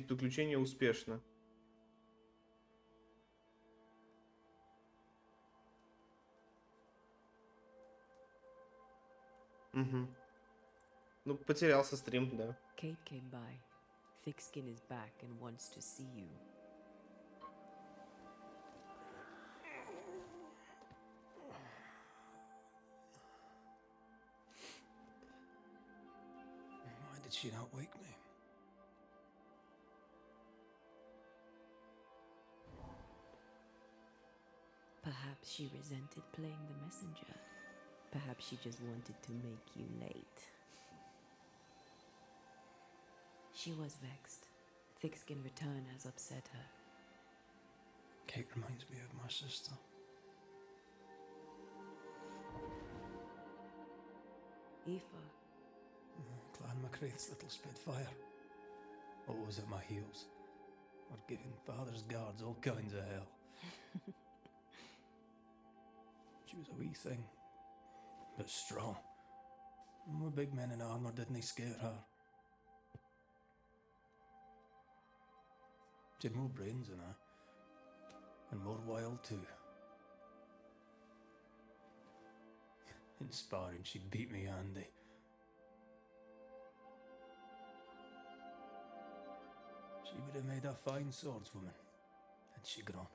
приключение успешно. Угу. Ну, потерялся стрим, да. Kate came by. Thickskin is back and wants to see you. Why did she not wake me? Perhaps she resented playing the messenger. Perhaps she just wanted to make you late. She was vexed. Thickskin return has upset her. Kate reminds me of my sister. Aoife, Clan MacRaith's little Spitfire. Always at my heels. Or giving father's guards all kinds of hell. She was a wee thing, but strong. More big men in armour didn't scare her. She had more brains than I, and more wild too. In sparring, she'd beat me handy. She would have made a fine swordswoman, had she grown.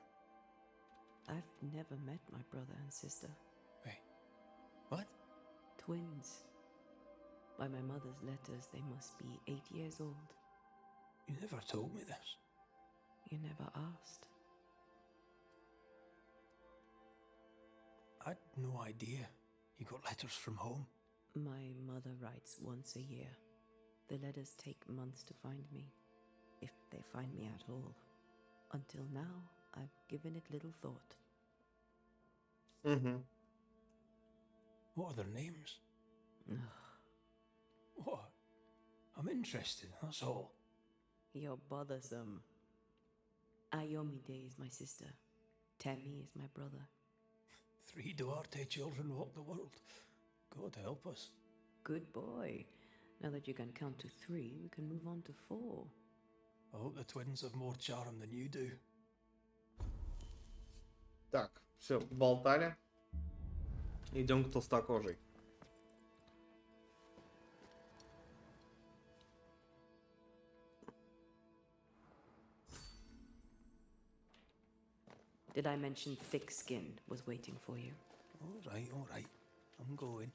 I've never met my brother and sister. Wait, what? Twins. By my mother's letters, they must be 8 years old. You never told me this. You never asked. I'd no idea you got letters from home. My mother writes once a year. The letters take months to find me, if they find me at all. Until now, I've given it little thought. Угу. What are their names? What? I'm interested, that's all. You're bothersome. Ayomide is my sister. Temi is my brother. 3 Duarte children walk the world. God help us. Good boy. Now that you can count to 3, we can move on to 4. I hope the twins have more charm than you do. Так, все, болтали. Идем к толстокожей. Did I mention Thickskin was waiting for you? All right. I'm going.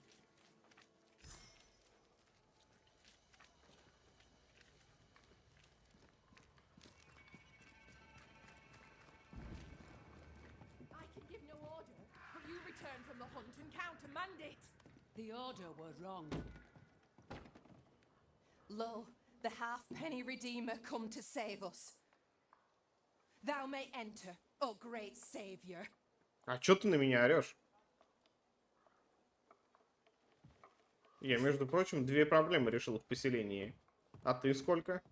I can give no order, but you return from the hunt and countermand it. The order were wrong. Lo, the halfpenny redeemer come to save us. Thou may enter, O great savior. А чё ты на меня орёшь? Я, между прочим, 2 проблемы решил в поселении. А ты сколько?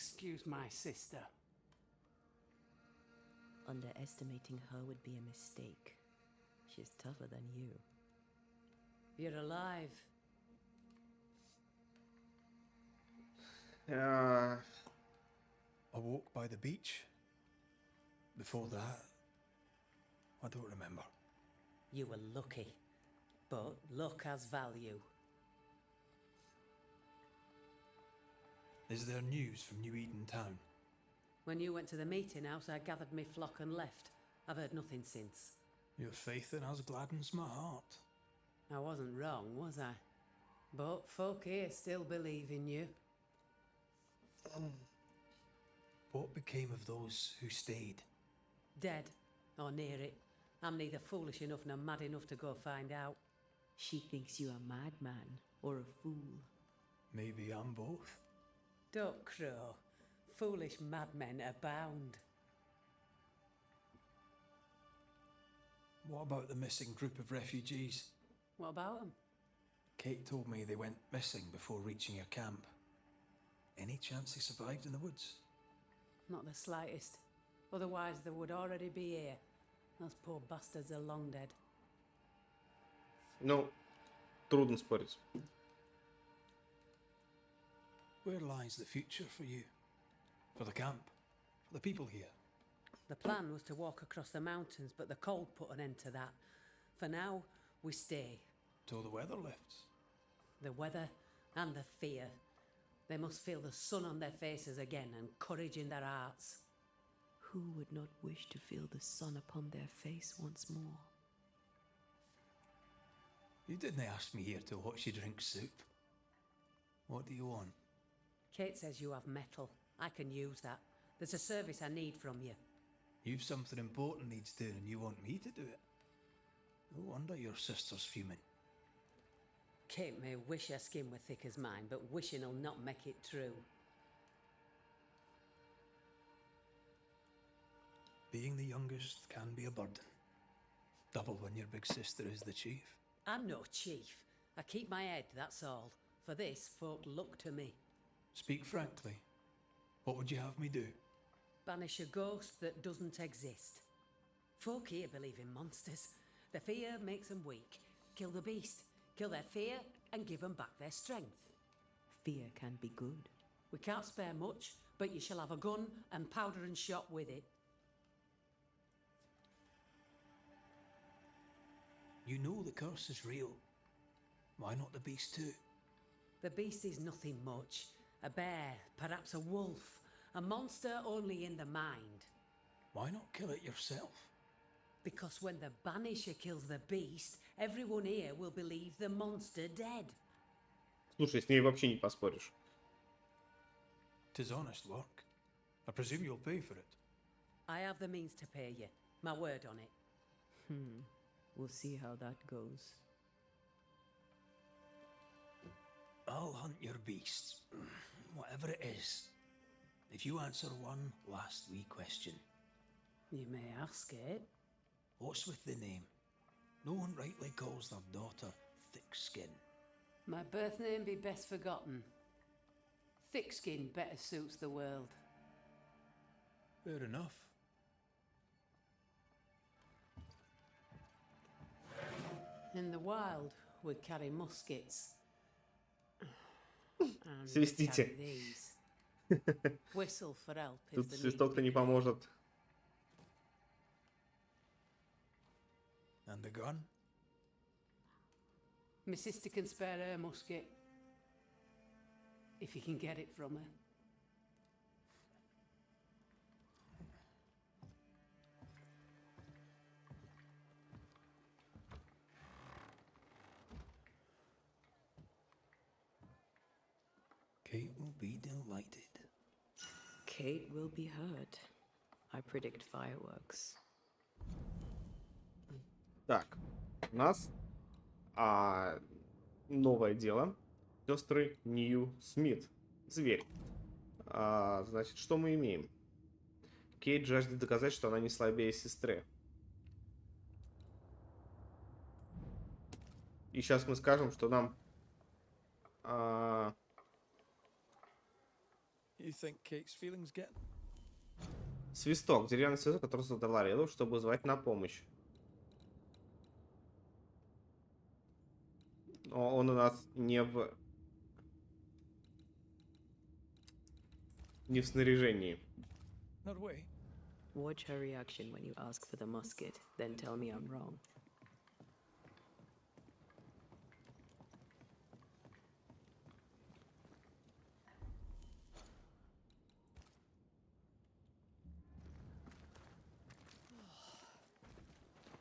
Excuse my sister. Underestimating her would be a mistake. She's tougher than you. You're alive. А, I walked by the beach. Before that, I don't remember. You were lucky. But luck has value. Is there news from New Eden town? When you went to the meeting house, I gathered me flock and left. I've heard nothing since. Your faith in us gladdens my heart. I wasn't wrong, was I? But folk here still believe in you. What became of those who stayed? Dead, or near it. I'm neither foolish enough nor mad enough to go find out. She thinks you a madman or a fool. Maybe I'm both. Don't crow. Foolish madmen abound. What about the missing group of refugees? What about them? Kate told me they went missing before reaching your camp. Any chance they survived in the woods? Not the slightest. Otherwise they would already be here. Those poor bastards are long dead. Ну, трудно спорить. Where lies the future for you? For the camp? For the people here? The plan was to walk across the mountains, but the cold put an end to that. For now, we stay. Till the weather lifts. The weather and the fear. They must feel the sun on their faces again and courage in their hearts. Who would not wish to feel the sun upon their face once more? You didn't ask me here to watch you drink soup. What do you want? Kate says you have metal. I can use that. There's a service I need from you. You've something important needs doing and you want me to do it. No wonder your sister's fuming. Kate may wish her skin were thick as mine, but wishing'll not make it true. Being the youngest can be a burden. Double when your big sister is the chief. I'm no chief. I keep my head, that's all. For this, folk look to me. Speak frankly. What would you have me do? Banish a ghost that doesn't exist. Folk here believe in monsters. The fear makes them weak. Kill the beast. Kill their fear and give them back their strength. Fear can be good. We can't spare much, but you shall have a gun and powder and shot with it. You know the curse is real. Why not the beast too? The beast is nothing much. A bear, perhaps a wolf. A monster only in the mind. Why not kill it yourself? Because when the Banisher kills the beast, everyone here will believe the monster dead. Слушай, с ней вообще не поспоришь. 'Tis honest work. I presume you'll pay for it. I have the means to pay you. My word on it. We'll see how that goes. I'll hunt your beast, whatever it is, if you answer one last wee question. You may ask it. What's with the name? No one rightly calls their daughter Thick Skin. My birth name be best forgotten. Thick skin better suits the world. Fair enough. In the wild, we carry muskets. And we Свистите. carry these. Whistle for help if Тут the need свисток-то не be. поможет. And the gun? My sister can spare her musket. If you can get it from her. Kate will be delighted. Kate will be hurt. I predict fireworks. Так, у нас новое дело. Сестры Нью Смит. Зверь. Значит, что мы имеем? Кейт жаждет доказать, что она не слабее сестры. И сейчас мы скажем, что нам... You think Kate's feelings get? Свисток. Деревянный свисток, который создала Реду, чтобы звать на помощь. Но он у нас не в снаряжении. Not way. Watch her reaction when you ask for the musket, then tell me I'm wrong.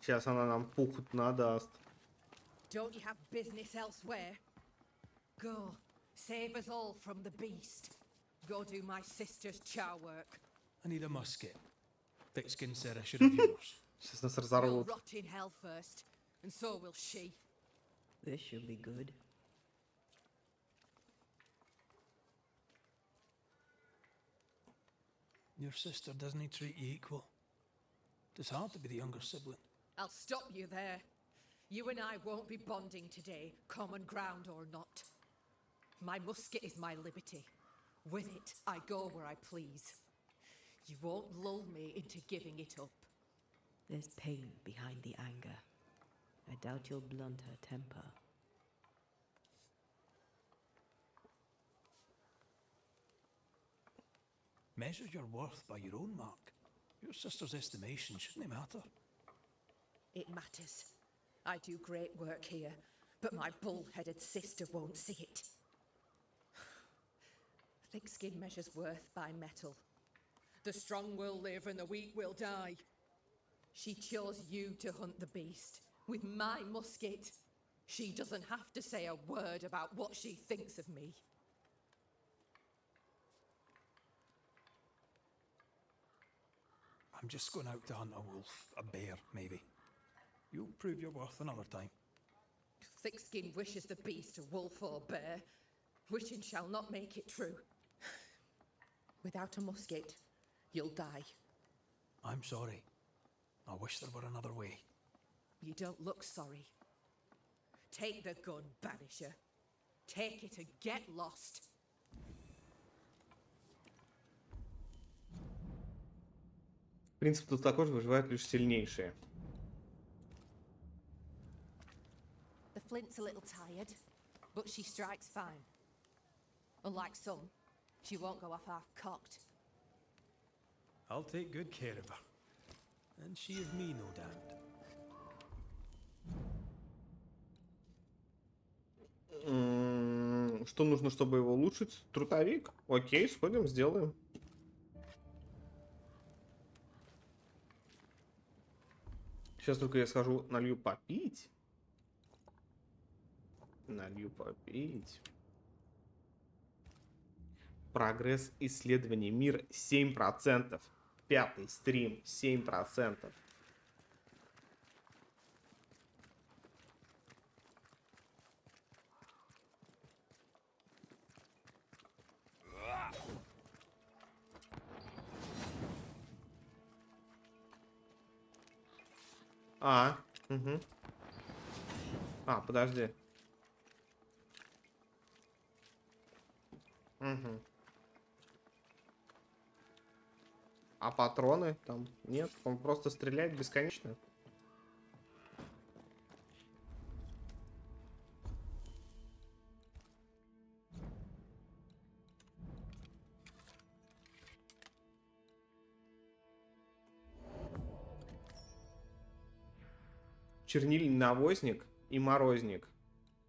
Сейчас она нам пухот надаст. Don't you have business elsewhere? Go, save us all from the beast. Go do my sister's char work. I need a musket. Thick-skinned said I should have yours. Сейчас нас You'll разорвут. rot in hell first, and so will she. This should be good. Your sister doesn't treat you equal. It's hard to be the younger sibling. I'll stop you there. You and I won't be bonding today, common ground or not. My musket is my liberty. With it, I go where I please. You won't lull me into giving it up. There's pain behind the anger. I doubt you'll blunt her temper. Measure your worth by your own mark. Your sister's estimation shouldn't matter. It matters. I do great work here, but my bull-headed sister won't see it. Thick skin measures worth by metal. The strong will live and the weak will die. She chose you to hunt the beast with my musket. She doesn't have to say a word about what she thinks of me. I'm just going out to hunt a wolf, a bear, maybe. You'll prove your worth another time. Thick-skin wishes the beast a wolf or bear. Wishing shall not make it true. Without a musket, you'll die. I'm sorry. I wish there were another way. You don't look sorry. Take the gun, Banisher. Take it and get lost. Принцип тут такой же, выживают лишь сильнейшие. The flint's a little tired, but she strikes fine. Unlike some, she won't go off half-cocked. I'll take good care of her. And she of me, no doubt. Что нужно, чтобы его улучшить? Трутовик? Окей, сходим, сделаем. Сейчас только я схожу, налью попить. Налью попить. Прогресс исследований. Мир 7%. Пятый стрим 7%. Угу. Подожди. Угу. А патроны там нет? Он просто стреляет бесконечно. Чернильный навозник и морозник.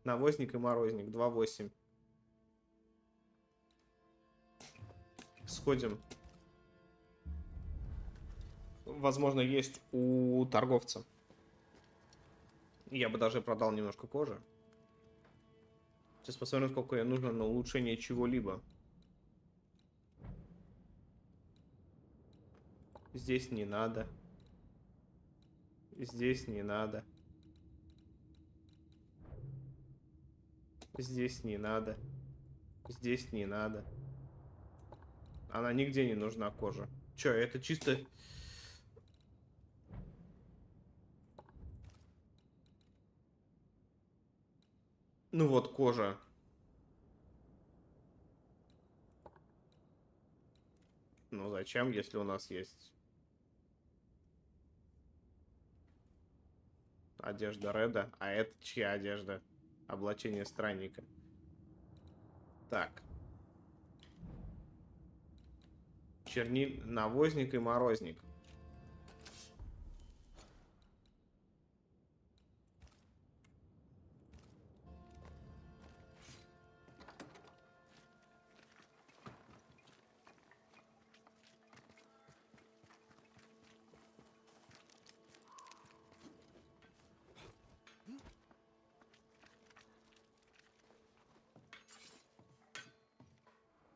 Навозник и морозник. 2.8. Сходим. Возможно, есть у торговца. Я бы даже продал немножко кожи. Сейчас посмотрим, сколько ей нужно на улучшение чего-либо. Здесь не надо. Здесь не надо. Здесь не надо. Здесь не надо. Она нигде не нужна, кожа. Чё, это чисто... Ну вот, кожа. Ну зачем, если у нас есть... Одежда Реда. А это чья одежда? Облачение странника. Так. Черниль, навозник и морозник.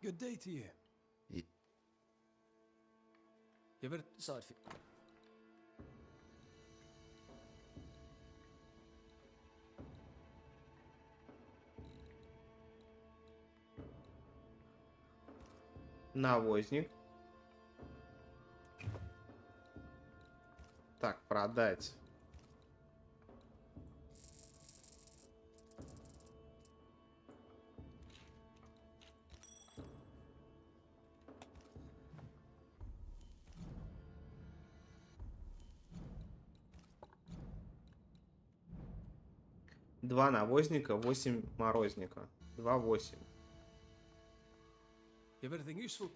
Good day to you. Y- You ever... Side for... Навозник. Так, продать. Два навозника, 8 морозника. 2, 8. You have anything useful?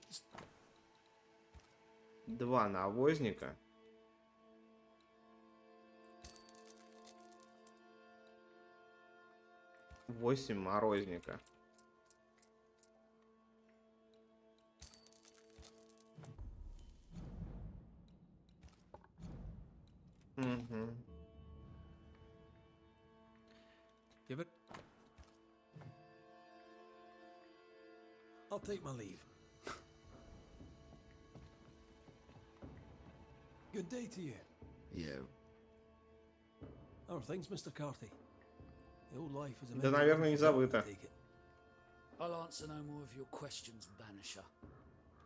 Два навозника. Восемь морозника. Угу. You ever... I'll take my leave. Good day to you. Yeah. How are things, Mr. Carty? The old life is a Да, memory наверное, не unforgotten, забыто. I take it. I'll answer no more of your questions, Banisher.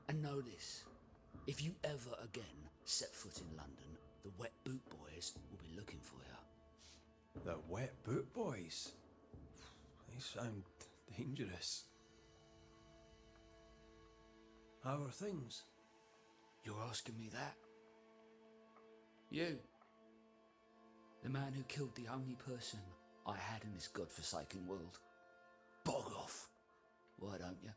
And know this. If you ever again set foot in London, the Wet Boot Boys will be looking for you. The Wet Boot Boys. They sound dangerous. How are things? You're asking me that? You. The man who killed the only person I had in this godforsaken world. Bog off. Why don't you?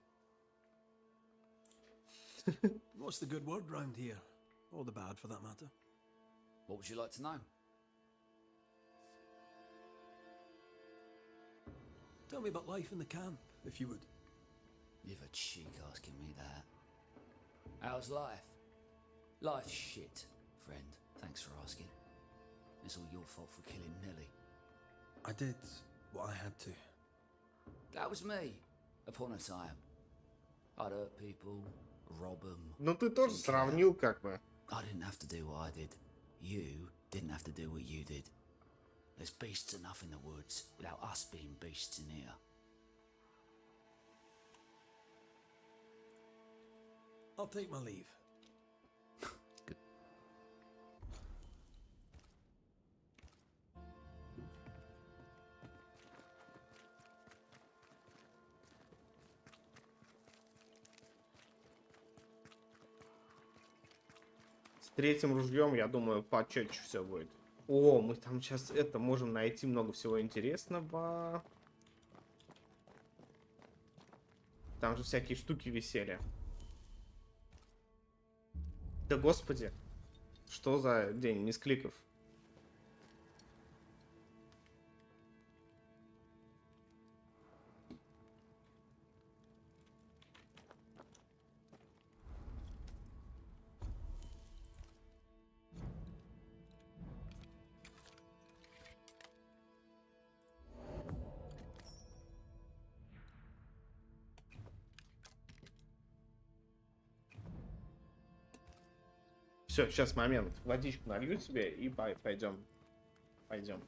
What's the good word round here? Or the bad, for that matter? What would you like to know? Tell me about life in the camp, if you would. You've a cheek asking me that. How's life? Life's shit, friend. Thanks for asking. It's all your fault for killing Nelly. I did what I had to. That was me, upon a time. I'd hurt people, rob them. Ну ты тоже сравнил как бы. I didn't have to do what I did. You didn't have to do what you did. There's beasts enough in the woods without us being beasts in here. I'll take my leave. Good. С третьим ружьем, я думаю, почетче все будет. О, мы там сейчас это можем найти много всего интересного. Там же всякие штуки висели. Да господи, что за день мискликов? Все, сейчас момент. Водичку налью тебе и пойдем. Пойдем.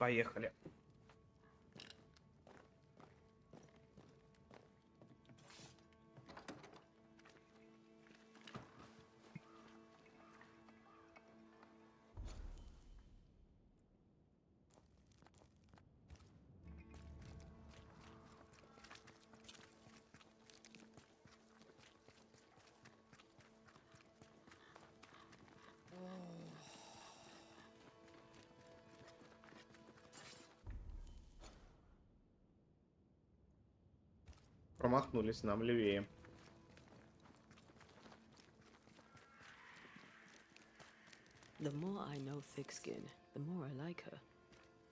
Поехали. Промахнулись, нам левее. The more I know Thickskin, the more I like her.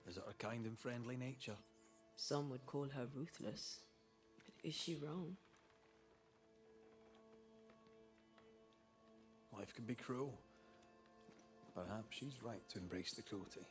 Is it her kind and friendly nature? Some would call her ruthless. But is she wrong? Life can be cruel. Perhaps she's right to embrace the cruelty.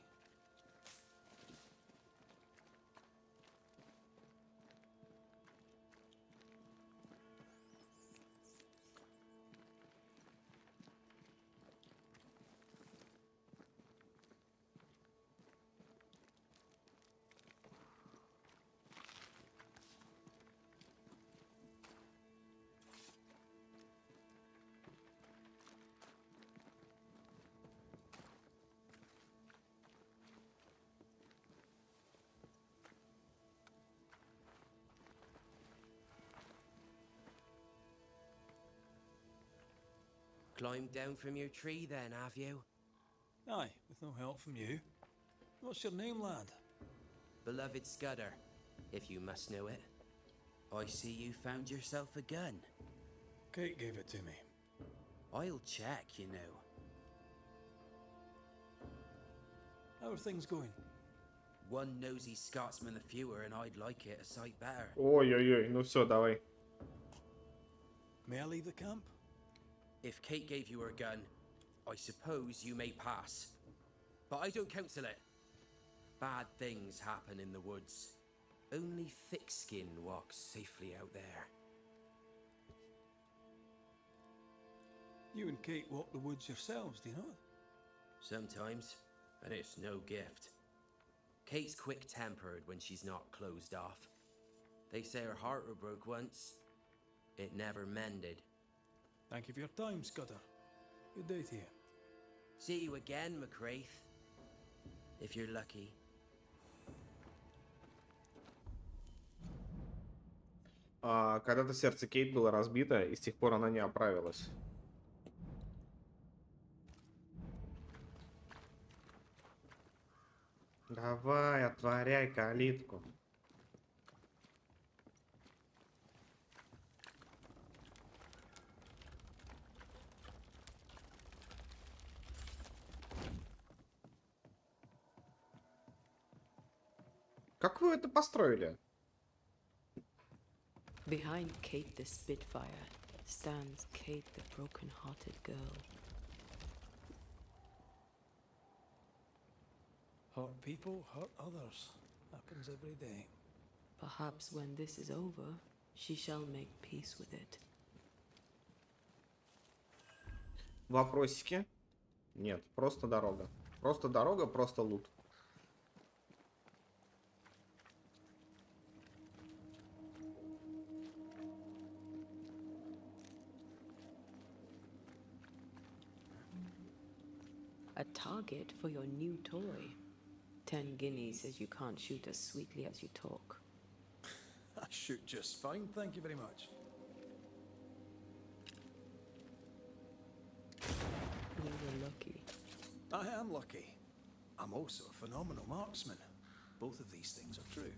Climbed down from your tree then, have you? Aye, with no help from you. What's your name, lad? Beloved Scudder, if you must know it. I see you found yourself a gun. Kate gave it to me. I'll check, you know. How are things going? One nosy Scotsman the fewer, and I'd like it a sight better. Ой-ой-ой, ну все, давай. May I leave the camp? If Kate gave you her gun, I suppose you may pass. But I don't counsel it. Bad things happen in the woods. Only Thickskin walks safely out there. You and Kate walk the woods yourselves, do you know? Sometimes, and it's no gift. Kate's quick-tempered when she's not closed off. They say her heart were broke once. It never mended. Thank you for your time, Scudder. Good day to you. See you again, McCraith. If you're lucky. Когда-то сердце Кейт было разбито, и с тех пор она не оправилась. Давай, отворяй калитку. Как вы это построили? Behind Kate the Spitfire stands Kate the broken-hearted girl. Hurt people, hurt others. Happens every day. Perhaps when this is over, she shall make peace with it. Вопросики? Нет, просто дорога. Просто дорога, просто лут. A target for your new toy. 10 guineas says you can't shoot as sweetly as you talk. I shoot just fine, thank you very much. We were lucky. I am lucky. I'm also a phenomenal marksman. Both of these things are true.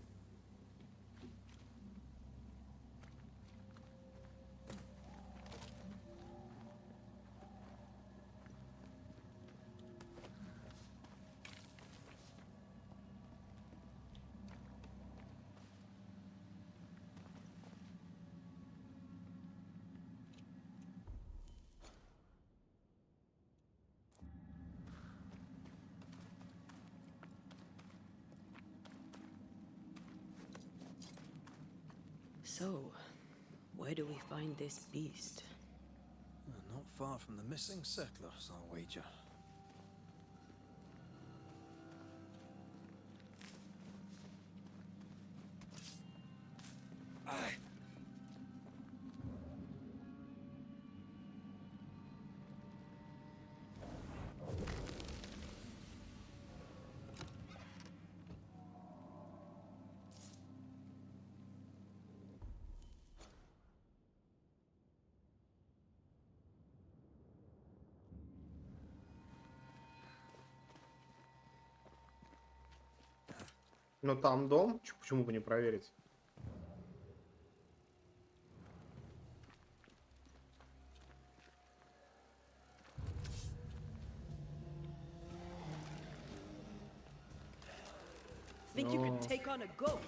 So, where do we find this beast? Not far from the missing settlers, I'll wager. Но там дом, почему бы не проверить? Think you No. can take on a ghost?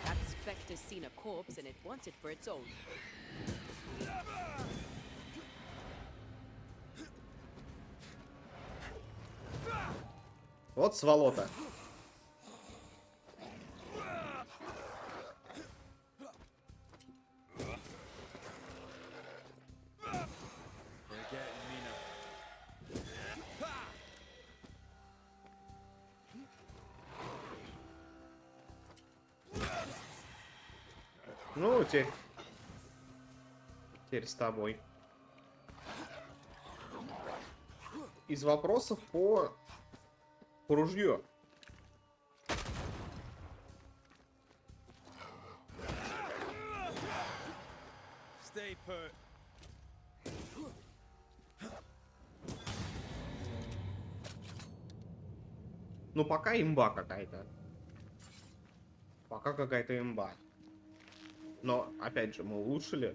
That specter's seen a corpse and it wants it for its own. Вот сволота. Ну, теперь с тобой. Из вопросов по ружью. Stay put. Ну, пока имба какая-то. Пока какая-то имба. Но, опять же, мы улучшили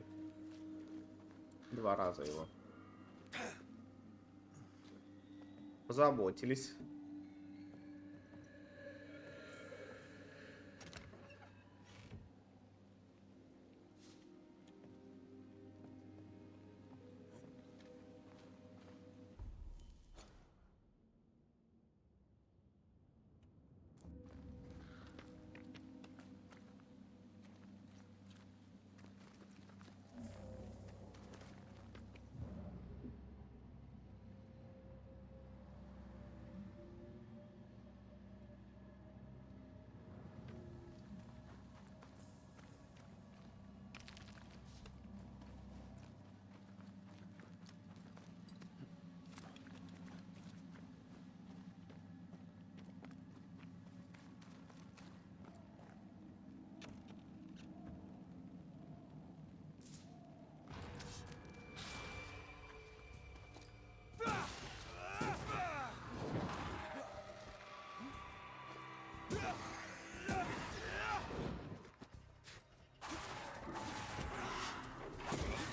2 раза его. Позаботились.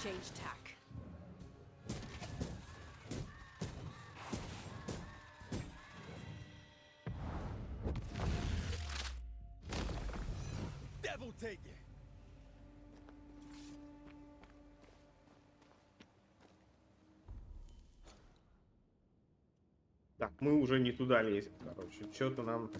Change tack. Devil take you. Так, мы уже не туда лезем, короче. Что-то нам...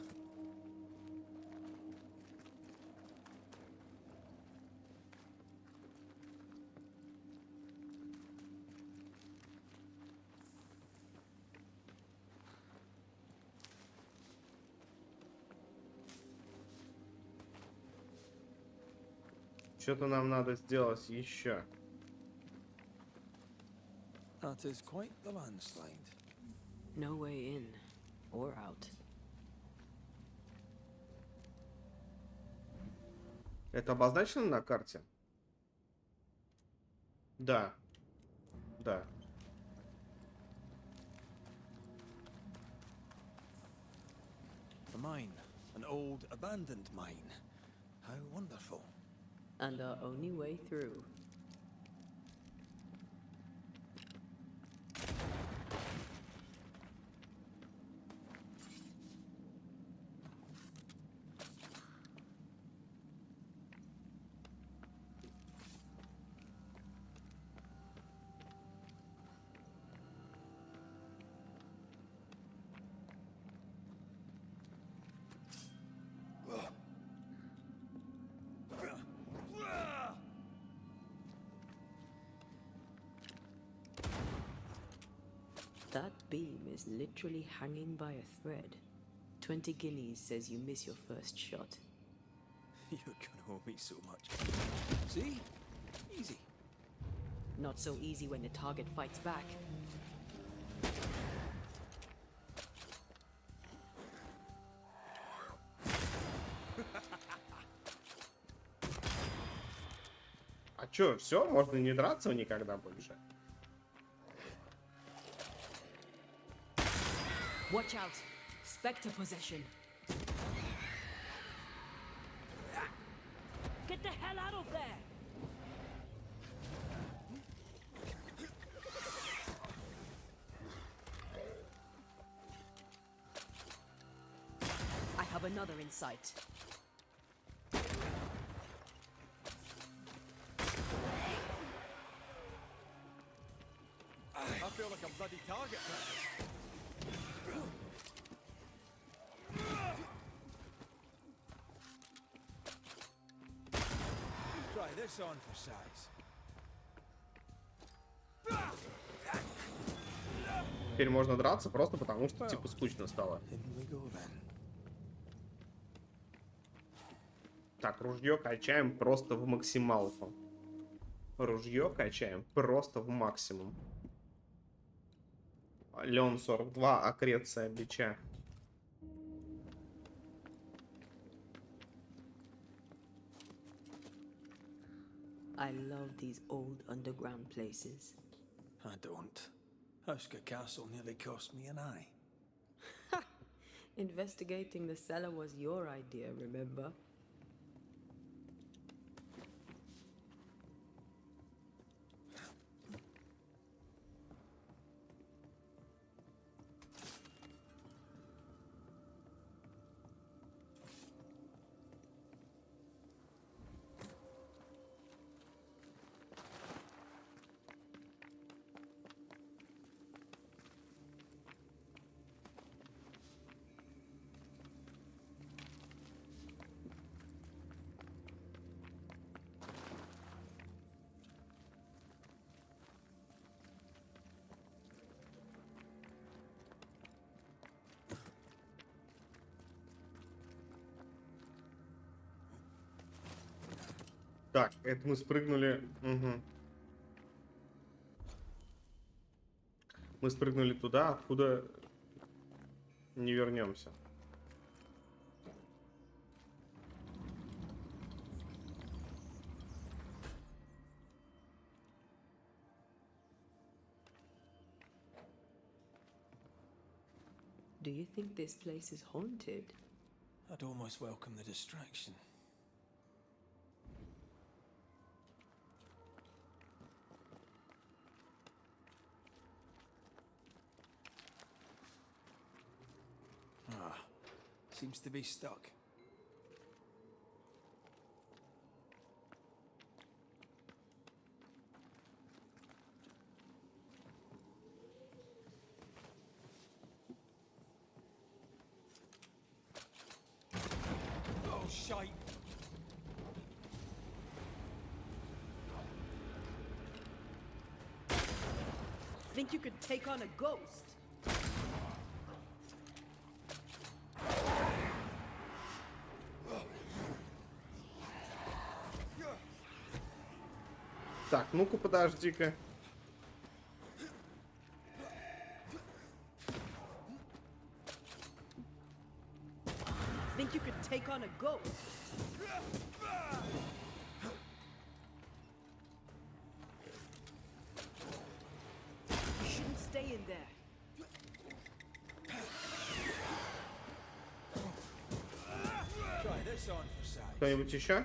Что-то нам надо сделать еще. That is quite the landslide. No way in or out. Это обозначено на карте? Да. Да. A mine. An old, abandoned mine. How wonderful. And our only way through. That beam is literally hanging by a thread. 20 guineas says you miss your first shot. You're gonna owe me so much. See? Easy. Not so easy when the target fights back. А чё, все? Можно не драться никогда больше? Watch out! Spectre possession. another in sight. I feel like a bloody target practice. Try this on for size. Теперь можно драться просто потому, что типа скучно стало. In we go then. Так, ружье качаем просто в максималку. Ружье качаем просто в максимум. Лен 42, аккреция бича. I love these old underground places. I don't. Houska Castle nearly cost me an eye. Investigating the cellar was your idea, remember? Так, это мы спрыгнули. Угу. Мы спрыгнули туда, откуда не вернемся. Do you think this place is haunted? I'd almost welcome the distraction. Ah, seems to be stuck. Oh, shite. Think you could take on a ghost? Так, ну-ка, подожди-ка. Think you could take on a ghost? You shouldn't stay in there. Try this on for size. Кто-нибудь еще?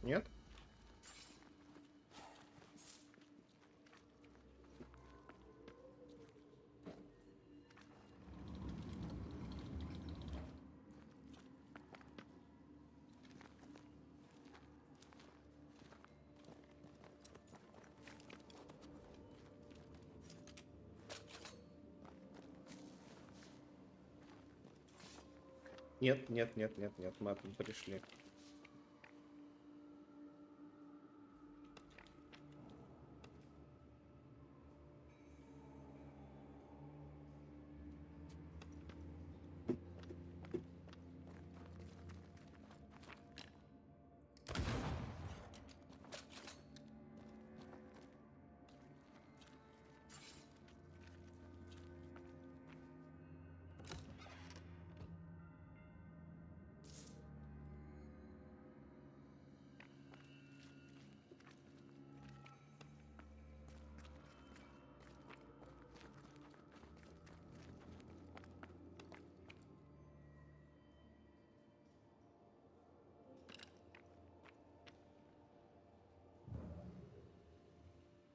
Нет? Нет, нет, нет, нет, нет, мы оттуда пришли.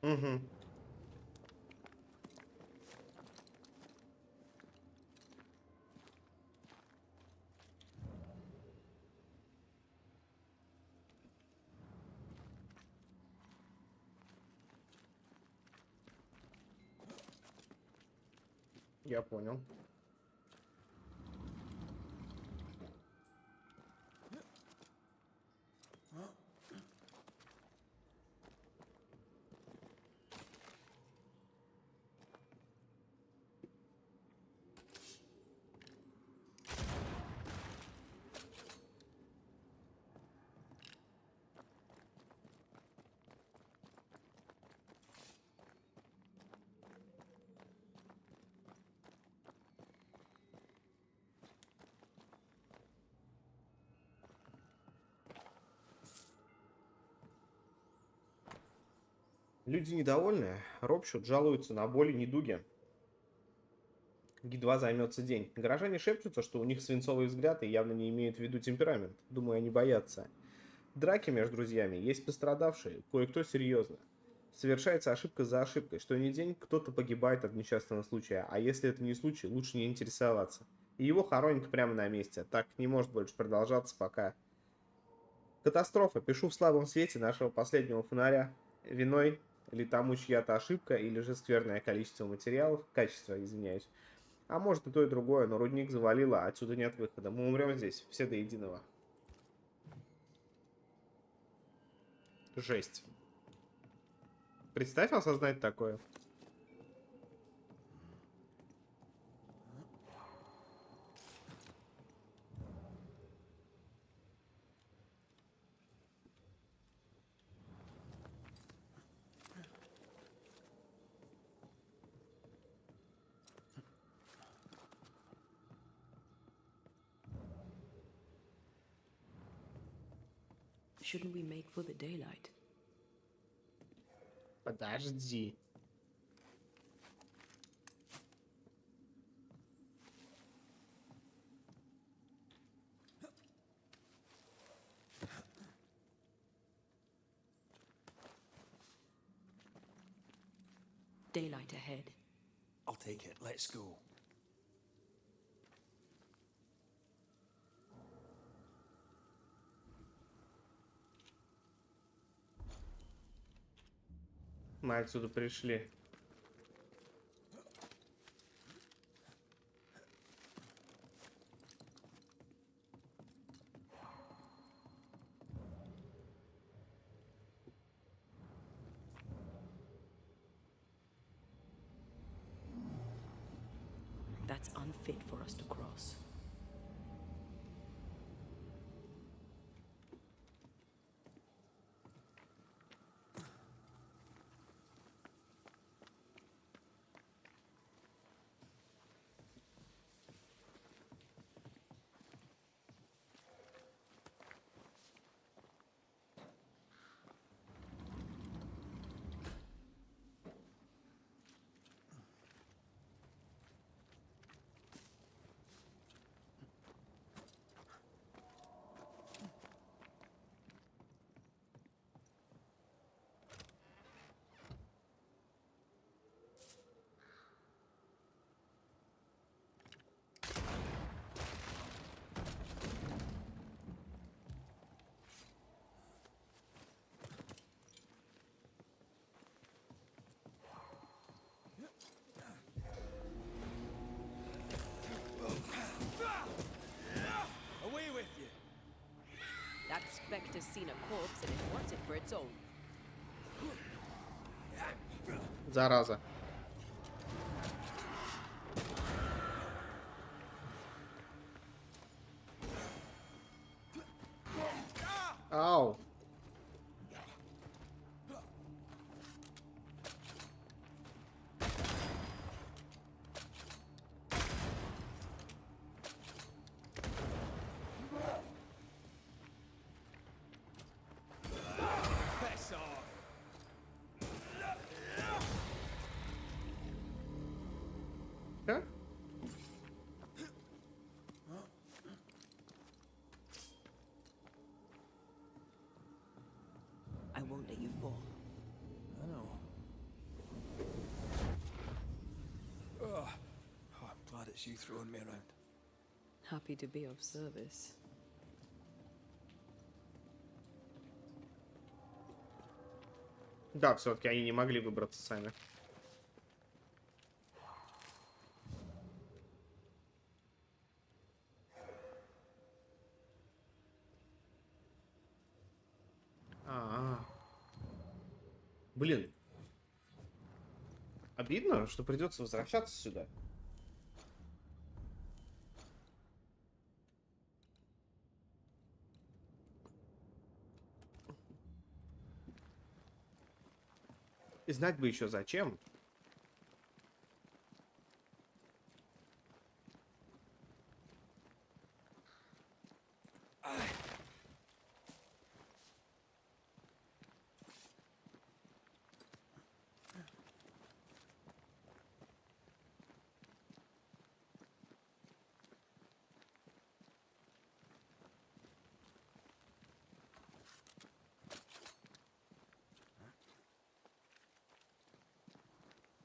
Угу. Я понял. Люди недовольны, ропщут, жалуются на боли, недуги. Едва займется день. Горожане шепчутся, что у них свинцовый взгляд и явно не имеют в виду темперамент. Думаю, они боятся. Драки между друзьями, есть пострадавшие, кое-кто серьезно. Совершается ошибка за ошибкой, что ни день кто-то погибает от несчастного случая, а если это не случай, лучше не интересоваться. И его хоронят прямо на месте. Так не может больше продолжаться пока. Катастрофа. Пишу в слабом свете нашего последнего фонаря. Виной или тому чья-то ошибка, или же скверное количество материалов, качество, извиняюсь. А может и то, и другое, но рудник завалило, а отсюда нет выхода. Мы умрем здесь, все до единого. Жесть. Представь осознать такое. Shouldn't we make for the daylight? Подожди. Daylight ahead. I'll take it. Let's go. Мы отсюда пришли. That's unfit for us to cross. Away with you. That specter's seen a corpse and it wants it for its own. Зараза. Ау. Piss off. Да? I won't let you fall. I know. Oh, I'm glad it's you throwing me around. Happy to be of service. Да, все-таки они не могли выбраться сами. А, блин. Обидно, что придется возвращаться сюда. И знать бы еще зачем.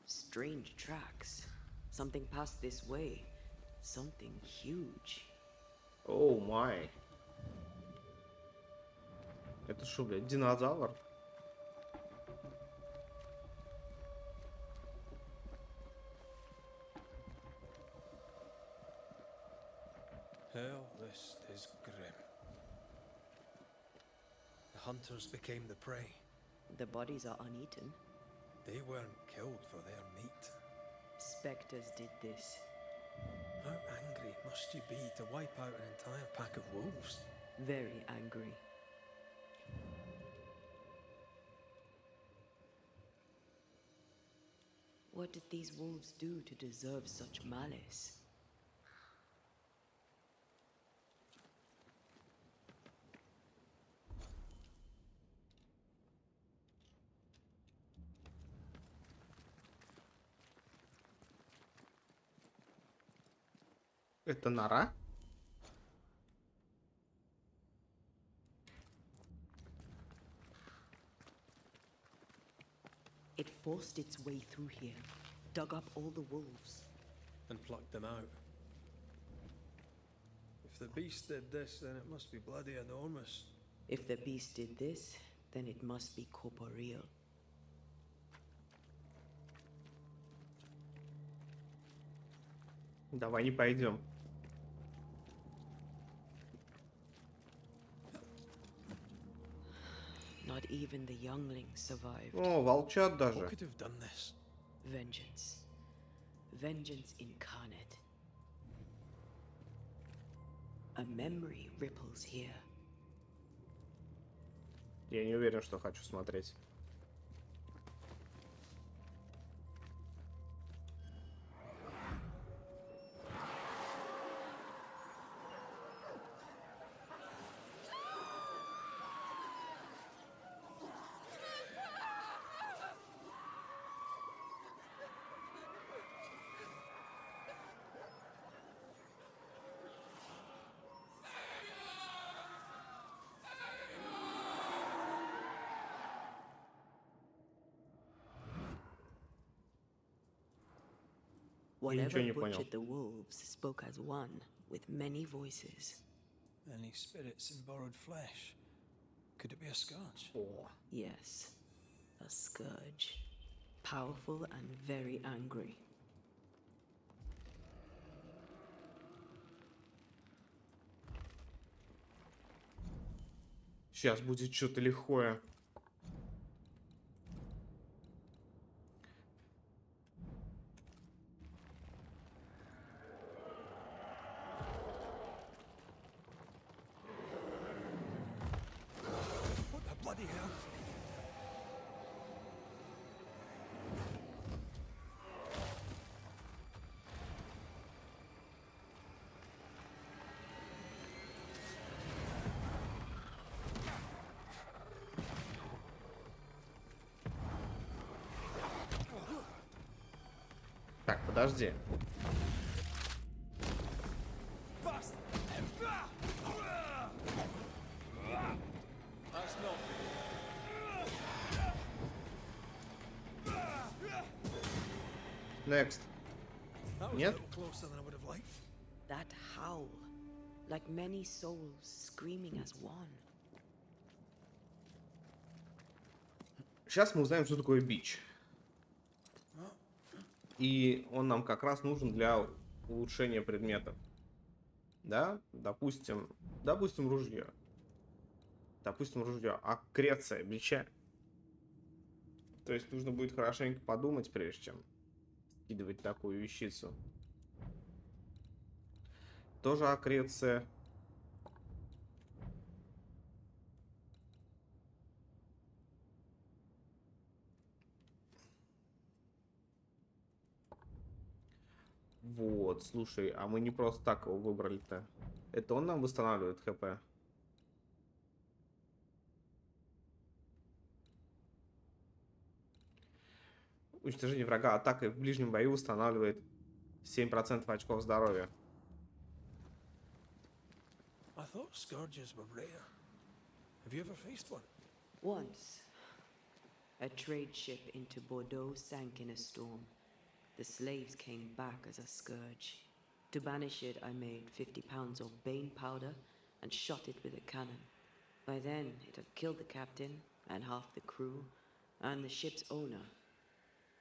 Strange tracks. Something passed this way. Something huge. Оу май. Это что, блядь, динозавр? Hell, this is grim. The hunters became the prey. The bodies are uneaten. They weren't killed for their meat. Spectres did this. How angry must you be to wipe out an entire pack of wolves? Very angry. What did these wolves do to deserve such malice? Это нора? It forced its way through here, dug up all the wolves. And plucked them out. If the beast did this, then it must be bloody enormous. If the beast did this, then it must be corporeal. Давай не пойдем. Not even the younglings survived. О, волчат What даже. could have done this? Vengeance. Vengeance incarnate. A memory ripples here. Я не уверен, что хочу смотреть. Whatever не понял. butchered the wolves spoke as one, with many voices. Any spirits in borrowed flesh? Could it be a scourge? О, Yes, a scourge. Powerful and very angry. сейчас будет что-то лихое. What the bloody hell? Так, подожди. Bastard! That's not Next. That was Нет? a little closer than I would have liked. That howl, like many souls screaming as one. Сейчас мы узнаем, что такое бич. И он нам как раз нужен для улучшения предметов. Да? Допустим, ружье. Допустим, ружье. Аккреция бича. То есть нужно будет хорошенько подумать, прежде чем скидывать такую вещицу. Тоже аккреция. Вот, слушай, а мы не просто так его выбрали-то. Это он нам восстанавливает ХП? Уничтожение врага атакой в ближнем бою устанавливает 7% очков здоровья. I thought scourges were rare. Have you ever faced one? Once, a trade ship into Bordeaux sank in a storm. The slaves came back as a scourge. To banish it, I made 50 pounds of bane powder and shot it with a cannon. By then, it had killed the captain and half the crew and the ship's owner.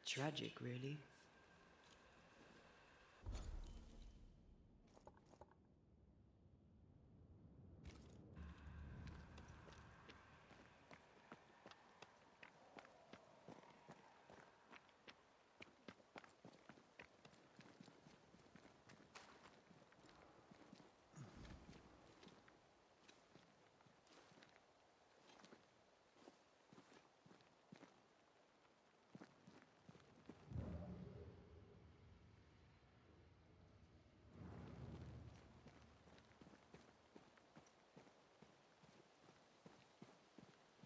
Tragic, really.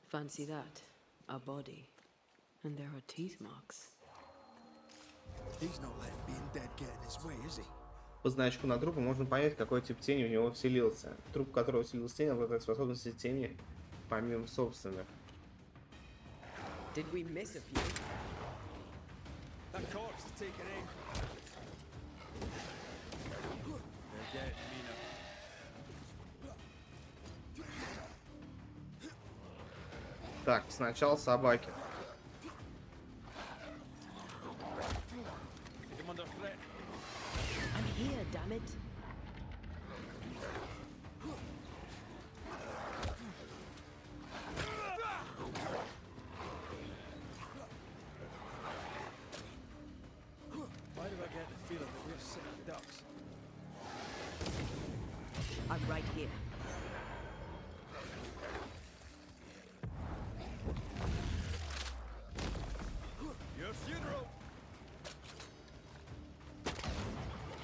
Fancy that. A body. And there are teeth marks. He's not letting being dead get in his way, is he? По значку на трупе можно понять, какой тип тени в него вселился. Труп, которого вселился тень, обладает способностью тени, помимо собственных. Did we miss a few? That corpse is taking aim. They're getting meaner. Так, сначала собаки. Take him under threat. I'm here, damn it. Why do I get the feeling that we're sitting ducks? I'm right here. Your funeral!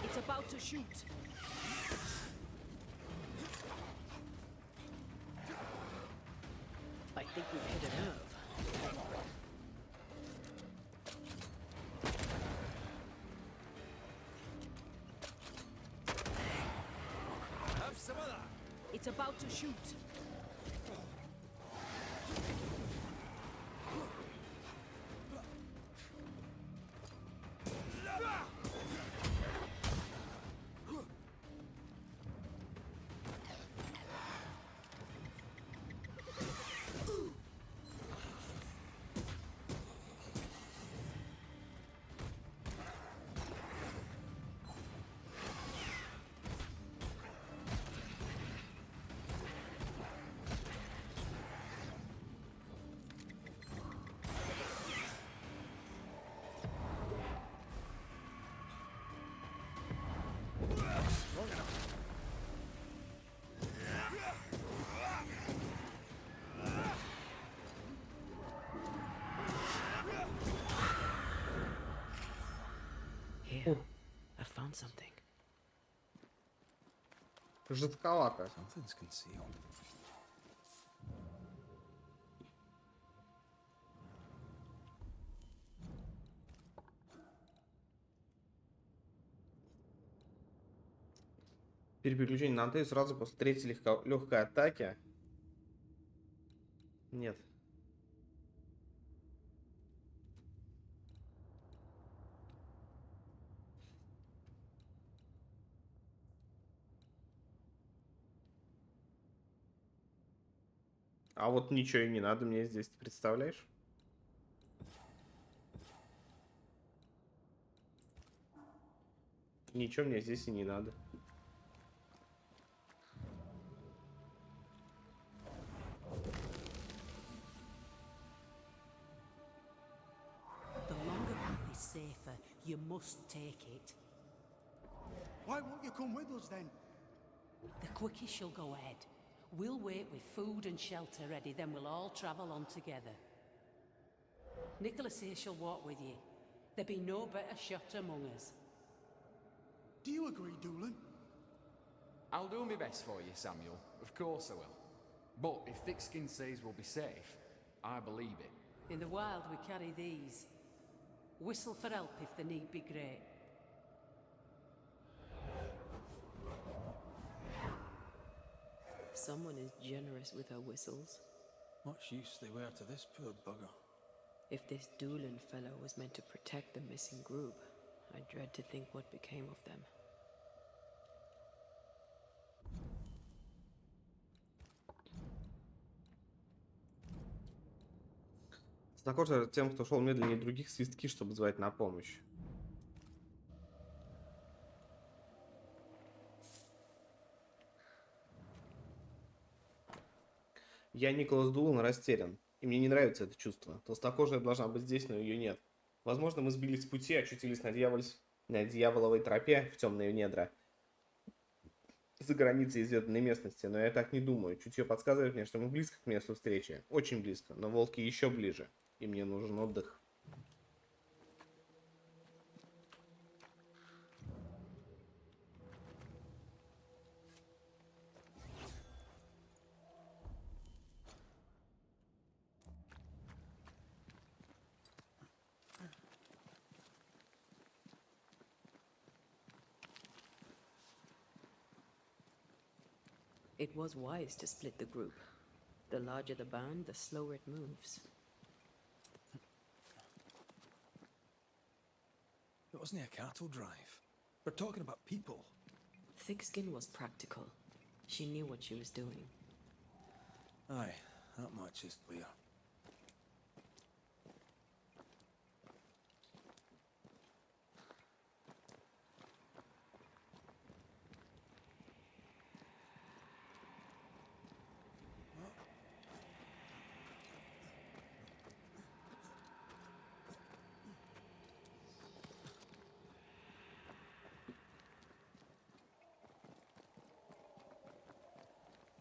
It's about to shoot. I think we've hit a nerve. Have some of that! It's about to shoot. Here, I found something. Жестковато. Something's concealed. Переключение на Т сразу после третьей легкой атаки. Нет. А вот ничего и не надо мне здесь, ты представляешь? Ничего мне здесь и не надо. You must take it. Why won't you come with us then? The quickest she'll go ahead. We'll wait with food and shelter ready, then we'll all travel on together. Nicholas here shall walk with you. There be no better shot among us. Do you agree, Doolin? I'll do my best for you, Samuel. Of course I will. But if Thickskin says we'll be safe, I believe it. In the wild we carry these. Whistle for help if the need be great. Someone is generous with her whistles. Much use they were to this poor bugger. If this Doolin fellow was meant to protect the missing group, I dread to think what became of them. Знакомься тем, кто шел медленнее других, свистки, чтобы звать на помощь. Я, Николас Дулан, растерян, и мне не нравится это чувство. Толстокожая должна быть здесь, но ее нет. Возможно, мы сбились с пути, очутились на дьяволовой тропе в темные недра, за границей изведанной местности, но я так не думаю. Чутье подсказывает мне, что мы близко к месту встречи. Очень близко, но волки еще ближе, и мне нужен отдых. It was wise to split the group. The larger the band, the slower it moves. It wasn't a cattle drive. We're talking about people. Thickskin was practical. She knew what she was doing. Aye, that much is clear.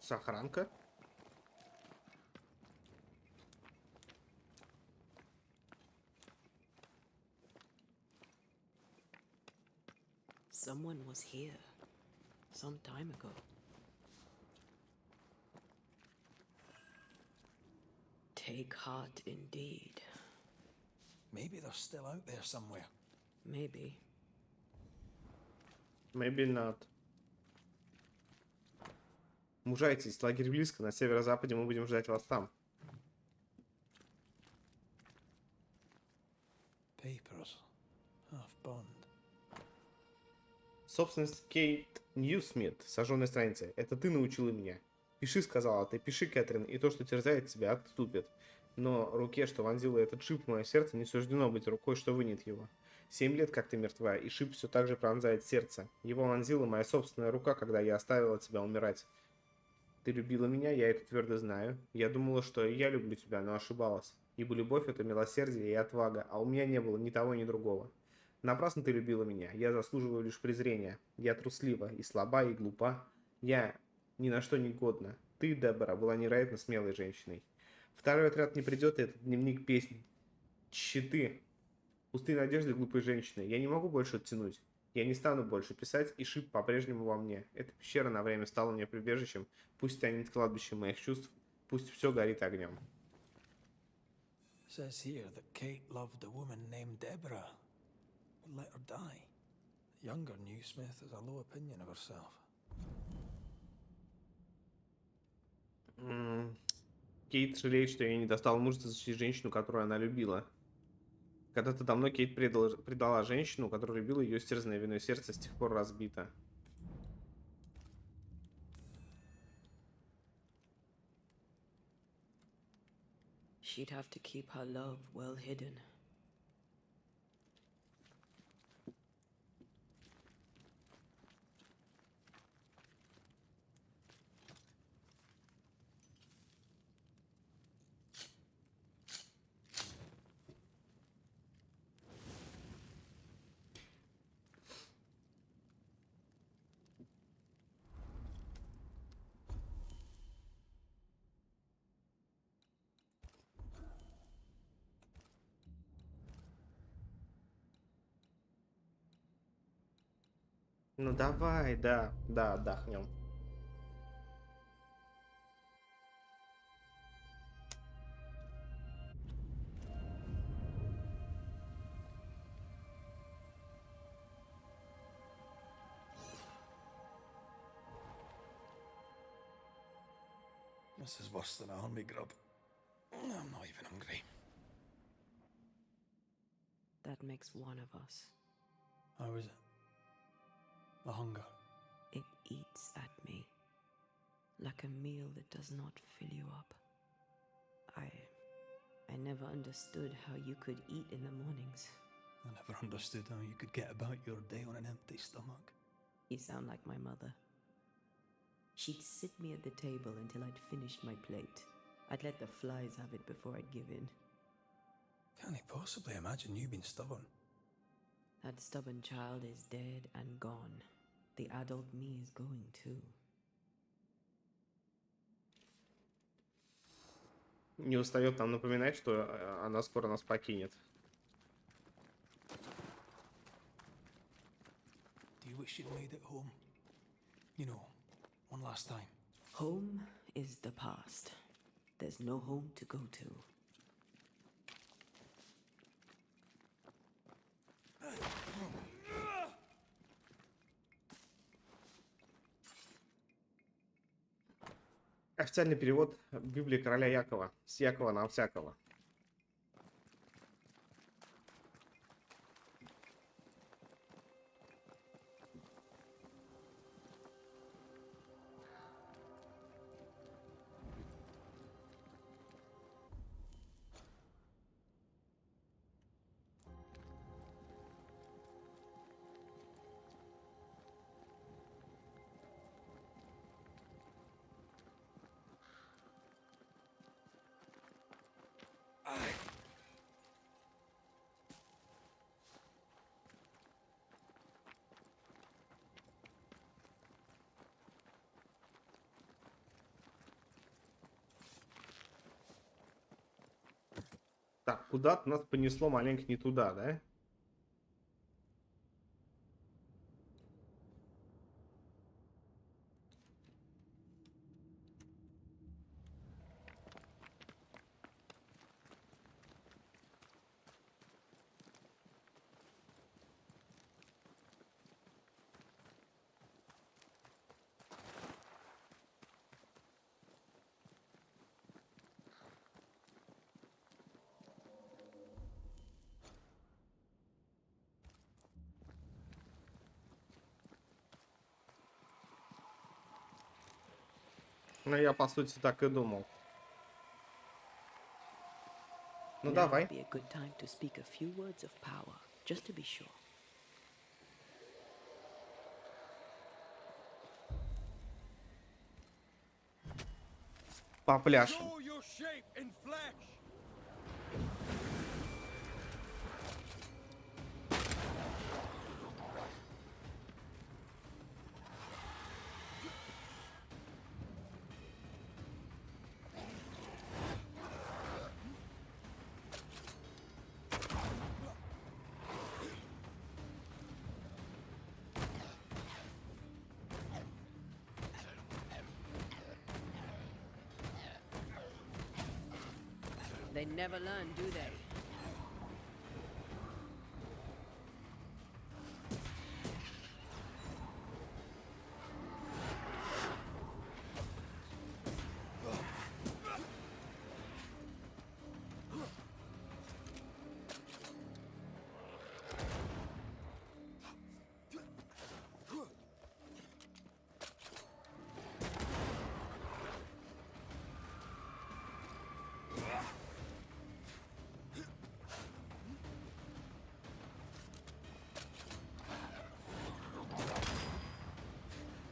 Сохранка. Someone was here. Some time ago. Take heart indeed. Maybe they're still out there somewhere. Maybe. Maybe not. Мужайтесь, лагерь близко, на северо-западе, мы будем ждать вас там. Papers. Half bond. Собственность Кейт Ньюсмит, сожженная страница. Это ты научила меня. Пиши, сказала ты, пиши, Кэтрин, и то, что терзает тебя, отступит. Но руке, что вонзила этот шип в мое сердце, не суждено быть рукой, что вынет его. 7 лет, как ты мертва, и шип все так же пронзает сердце. Его вонзила моя собственная рука, когда я оставила тебя умирать. Ты любила меня, я это твердо знаю. Я думала, что я люблю тебя, но ошибалась. Ибо любовь — это милосердие и отвага, а у меня не было ни того, ни другого. Напрасно ты любила меня, я заслуживаю лишь презрения. Я труслива, и слаба, и глупа. Я ни на что не годна. Ты, Дебора, была невероятно смелой женщиной. Второй отряд не придет, и этот дневник песни. Щиты. Пустые надежды глупой женщины. Я не могу больше оттянуть. Я не стану больше писать, и шип по-прежнему во мне. Эта пещера на время стала мне прибежищем. Пусть станет кладбищем моих чувств. Пусть все горит огнем. Says here that Kate loved a woman named Deborah, but let her die. The younger Newsmith has a low opinion of herself. Кейт жалеет, что я не достал мужества защитить женщину, которую она любила. Когда-то давно Кейт предала женщину, которая любила ее, истерзанное виной сердце с тех пор разбито. She'd have to keep her love well hidden. Ну давай, да, отдохнем. This is worse than a army grub. I'm not even hungry. That makes one of us. How is it? The hunger. It eats at me. Like a meal that does not fill you up. I never understood how you could eat in the mornings. I never understood how you could get about your day on an empty stomach. You sound like my mother. She'd sit me at the table until I'd finished my plate. I'd let the flies have it before I'd give in. Can't he possibly imagine you being stubborn? That stubborn child is dead and gone. The adult me is going too. Не устает нам напоминать, что она скоро нас покинет. Do you wish you'd made it home? You know, one last time. Home is the past. There's no home to go to. Официальный перевод Библии короля Якова. С Якова на всякого. Так, куда-то нас понесло маленько не туда, да? Ну, я, по сути, так и думал. Ну, Now давай. would be a good time to speak a few words of power, just to be sure. Попляшем. Show your shape in flesh! They never learn, do they?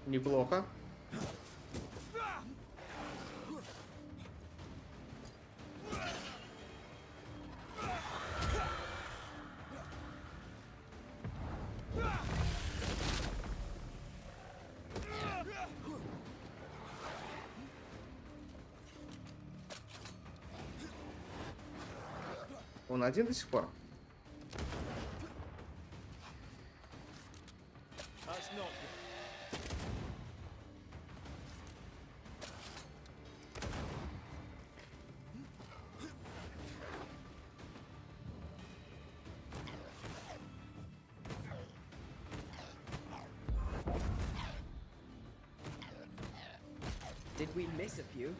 Неплохо. Он один до сих пор? That's not Did we miss a few?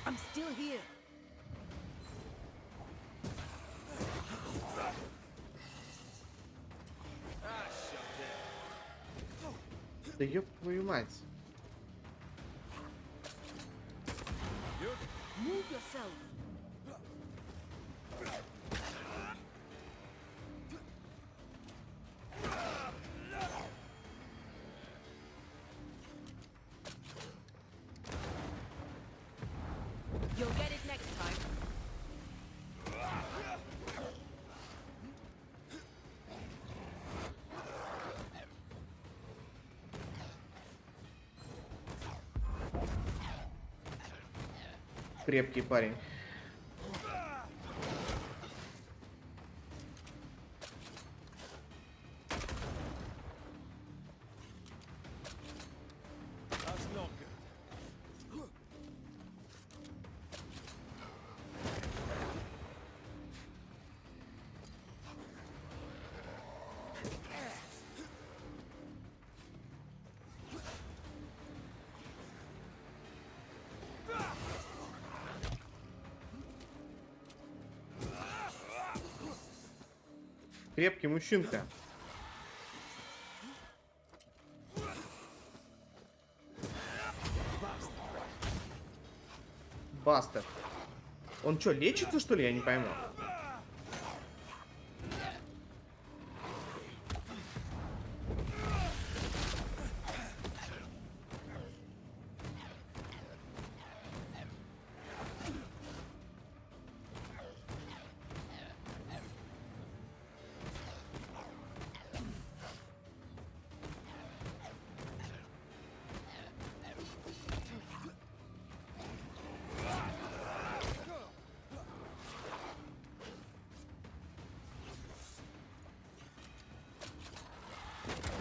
I'm still here. Да ёб твою мать. Move yourself. You'll get it next time. Крепкий парень. Крепкий мужчинка. Бастер. Он что, лечится, что ли? Я не пойму.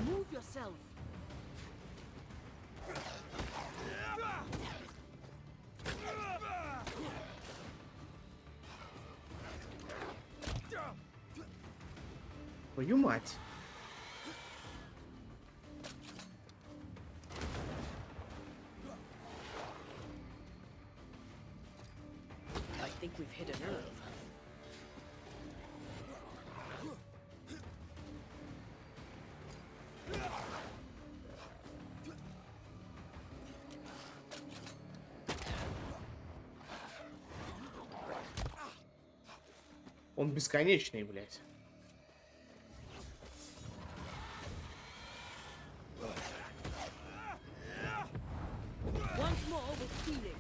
Move yourself. Твою мать. I think we've hit a nerve. Он бесконечный, блядь. Once more with feeling.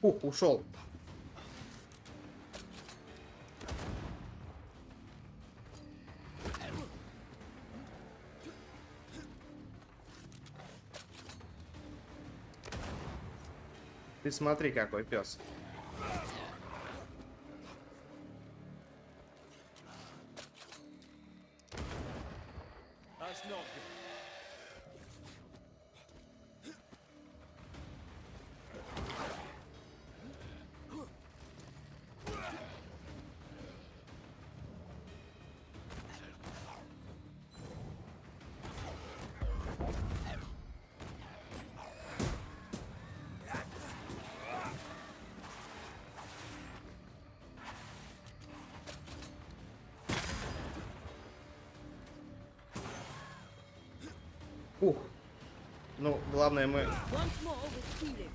Фух, ушел. Ты смотри, какой пес. Ух. Ну, главное мы... Once more with healing.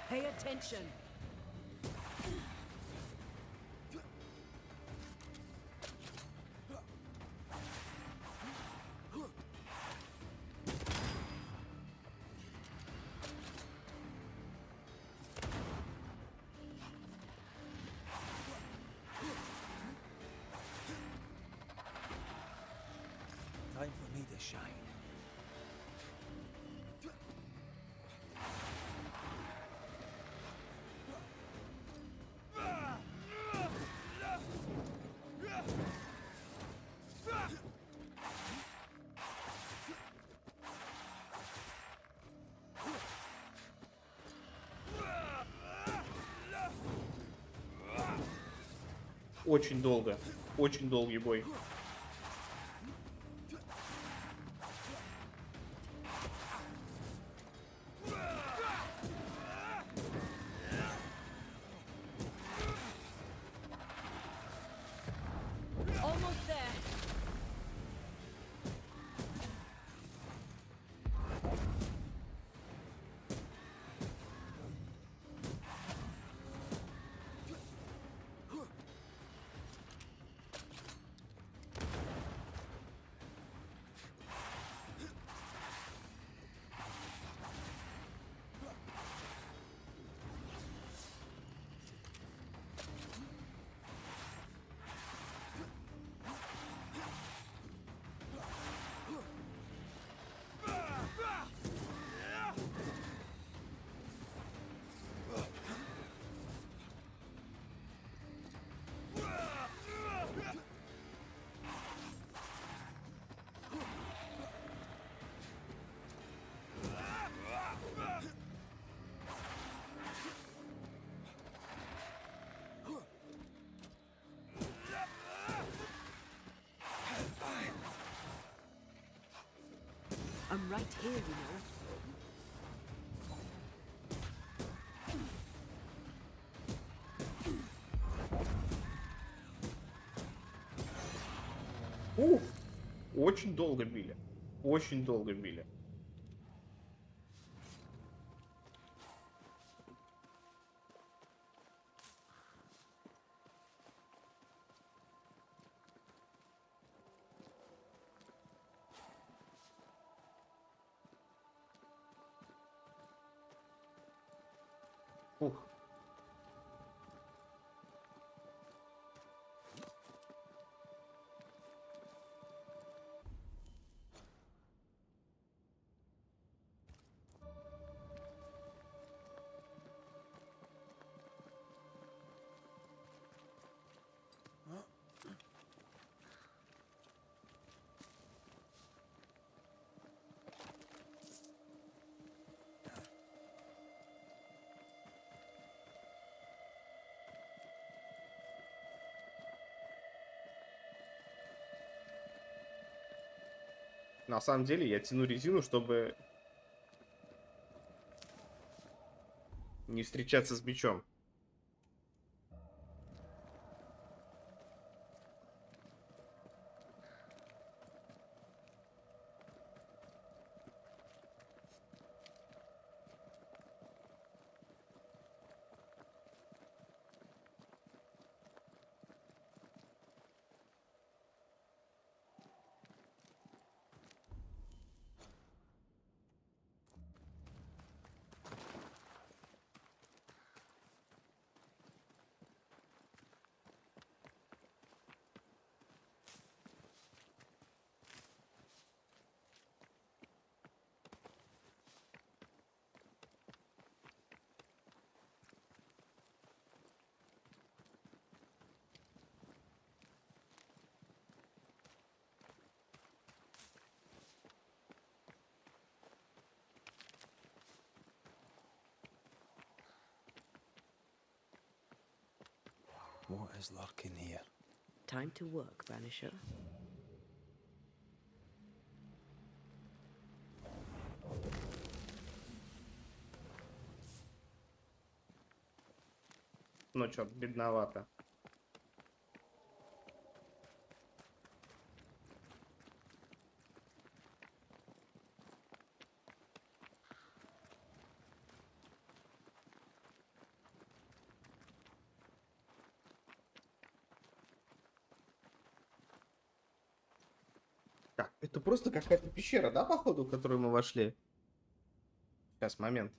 Pay attention. Time for me to shine. Очень долго. Очень долгий бой. Almost there. I'm right here, you know. Ух. Очень долго били. Очень долго били. Ух. На самом деле я тяну резину, чтобы не встречаться с бичом. What is lurking here? Time to work, Banisher. Но что-то бедновато. Так, это просто какая-то пещера, да, походу, в которую мы вошли? Сейчас, момент.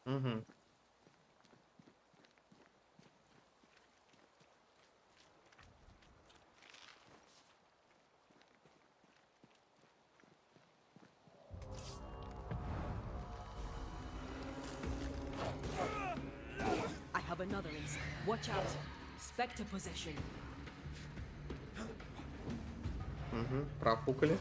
Угу. I have another insect. Watch out. Spectre possession. Угу. Профукали.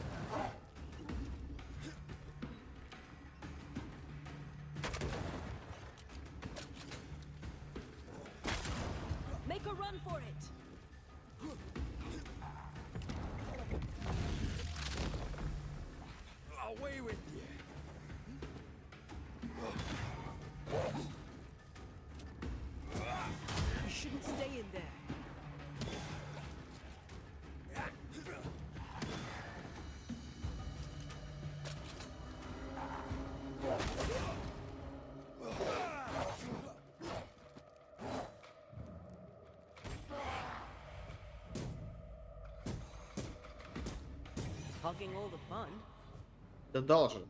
Make a run for it. Away with you. You shouldn't stay in there. Hogging all the fun. Да должен.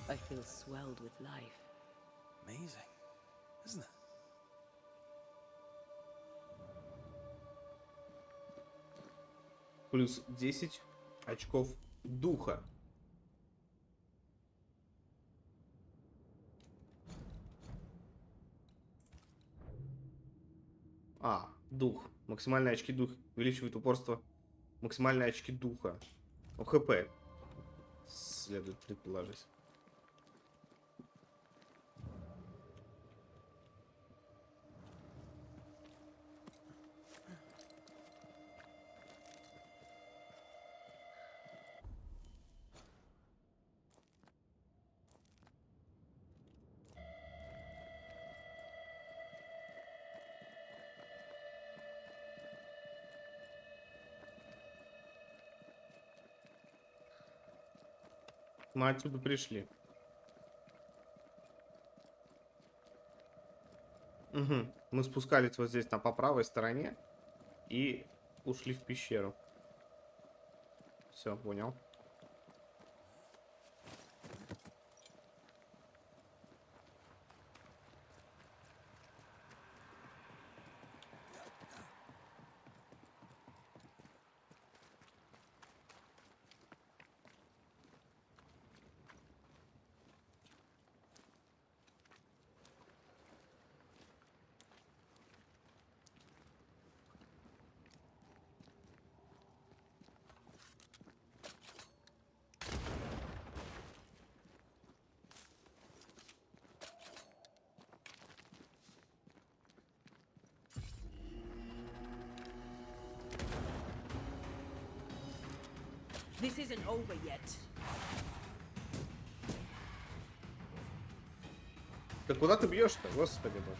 I feel swelled with life. Amazing, isn't it? Плюс 10 очков духа. Дух. Максимальные очки духа увеличивает упорство. Максимальные очки духа. ХП. Следует предположить. Мы отсюда пришли. Угу. Мы спускались вот здесь по правой стороне и ушли в пещеру. Все, понял. This isn't over yet. Да куда ты бьешь-то, господи боже.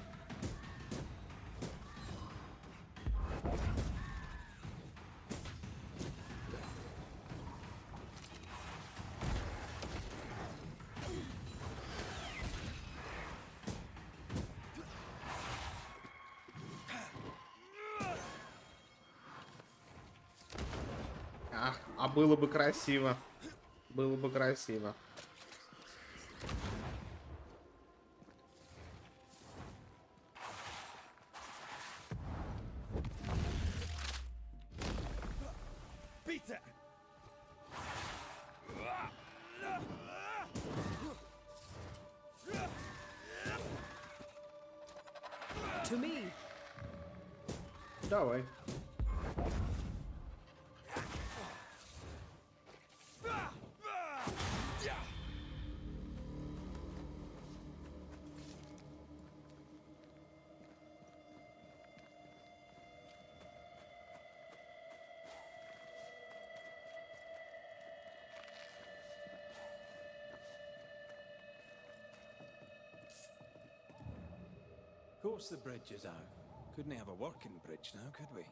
Ах, а было бы красиво. Было бы красиво. Peter! To me. Давай. Of course the bridge is out. Couldn't have a working bridge now, could we?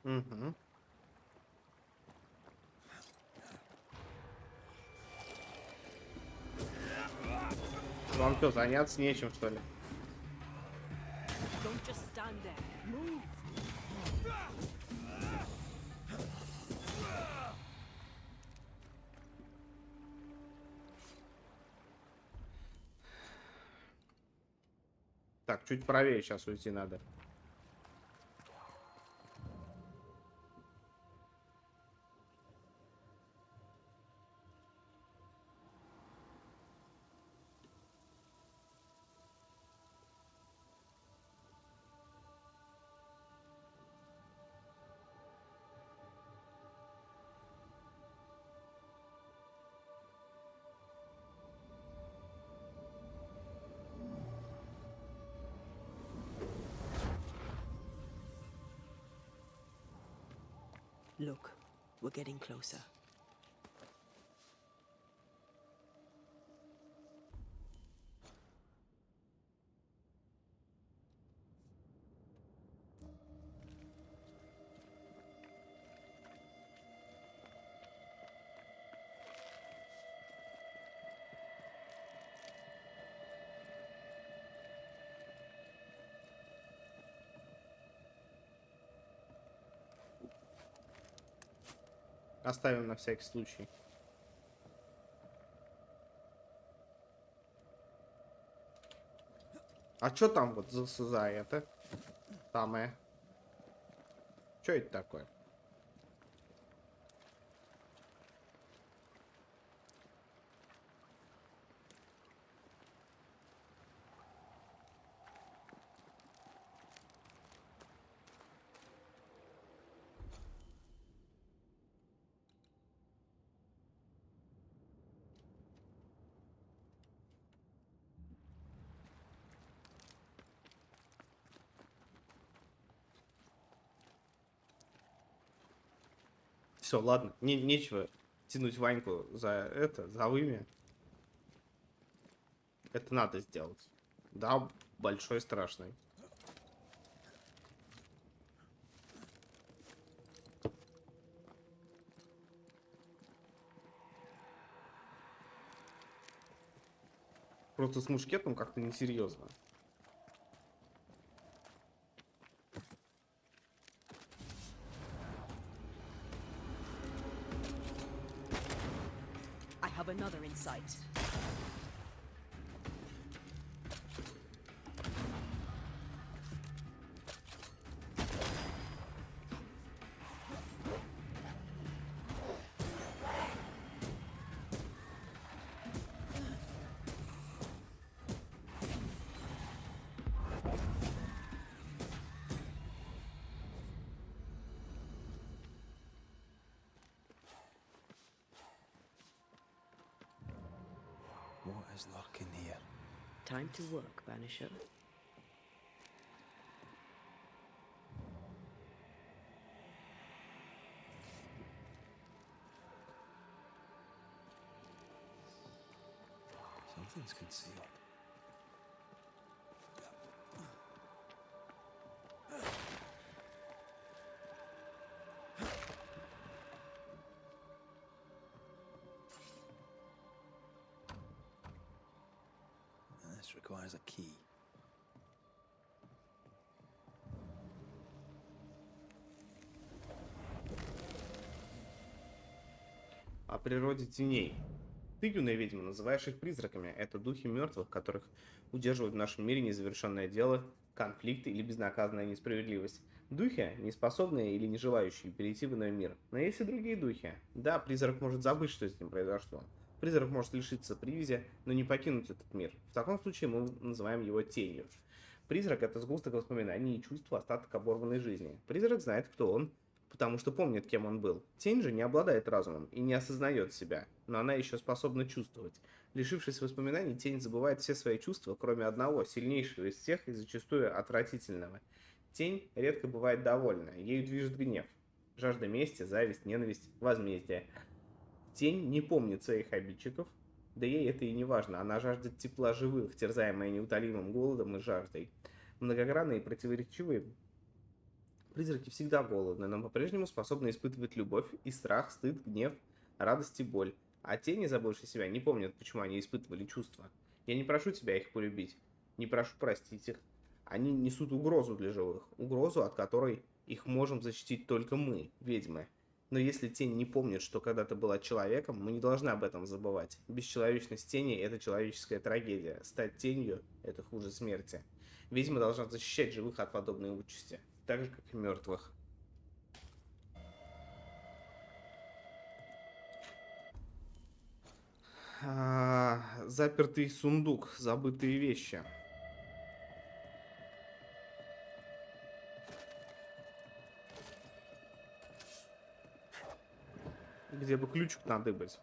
Угу. Вам что, заняться нечем, что ли? Don't just stand there. Move. Так, чуть правее сейчас уйти надо. Look, we're getting closer. Оставим на всякий случай. А чё там вот за это? Самое. Чё это такое? Все, ладно, нечего тянуть Ваньку за вымя. Это надо сделать. Да, большой страшный. Просто с мушкетом как-то несерьезно. have another in sight. What is lurking here? Time to work, Banisher. Something's concealed. This requires a key. О природе теней. Ты, юная ведьма, называешь их призраками. Это духи мертвых, которых удерживают в нашем мире незавершенное дело, конфликт или безнаказанная несправедливость. Духи, не способные или не желающие перейти в иной мир. Но есть и другие духи. Да, призрак может забыть, что с ним произошло. Призрак может лишиться привязи, но не покинуть этот мир. В таком случае мы называем его тенью. Призрак — это сгусток воспоминаний и чувств, остаток оборванной жизни. Призрак знает, кто он, потому что помнит, кем он был. Тень же не обладает разумом и не осознает себя, но она еще способна чувствовать. Лишившись воспоминаний, тень забывает все свои чувства, кроме одного, сильнейшего из всех и зачастую отвратительного. Тень редко бывает довольна, ею движет гнев, жажда мести, зависть, ненависть, возмездие. Тень не помнит своих обидчиков, да ей это и не важно, она жаждет тепла живых, терзаемая неутолимым голодом и жаждой. Многогранные и противоречивые призраки всегда голодны, но по-прежнему способны испытывать любовь и страх, стыд, гнев, радость и боль. А тени, забывшие себя, не помнят, почему они испытывали чувства. Я не прошу тебя их полюбить, не прошу простить их. Они несут угрозу для живых, угрозу, от которой их можем защитить только мы, ведьмы. Но если тень не помнит, что когда-то была человеком, мы не должны об этом забывать. Бесчеловечность тени — это человеческая трагедия. Стать тенью — это хуже смерти. Ведьма должна защищать живых от подобной участи, так же, как и мертвых. Запертый сундук, забытые вещи. Где бы ключик надыбать.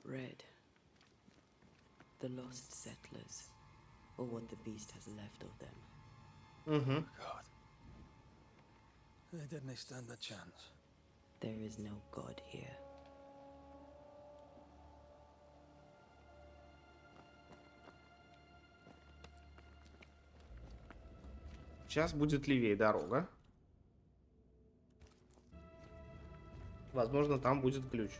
Red. The lost settlers, or what the beast has left of them. God. They didn't stand a chance. There is no god here. Сейчас будет левее дорога. Возможно, там будет ключ.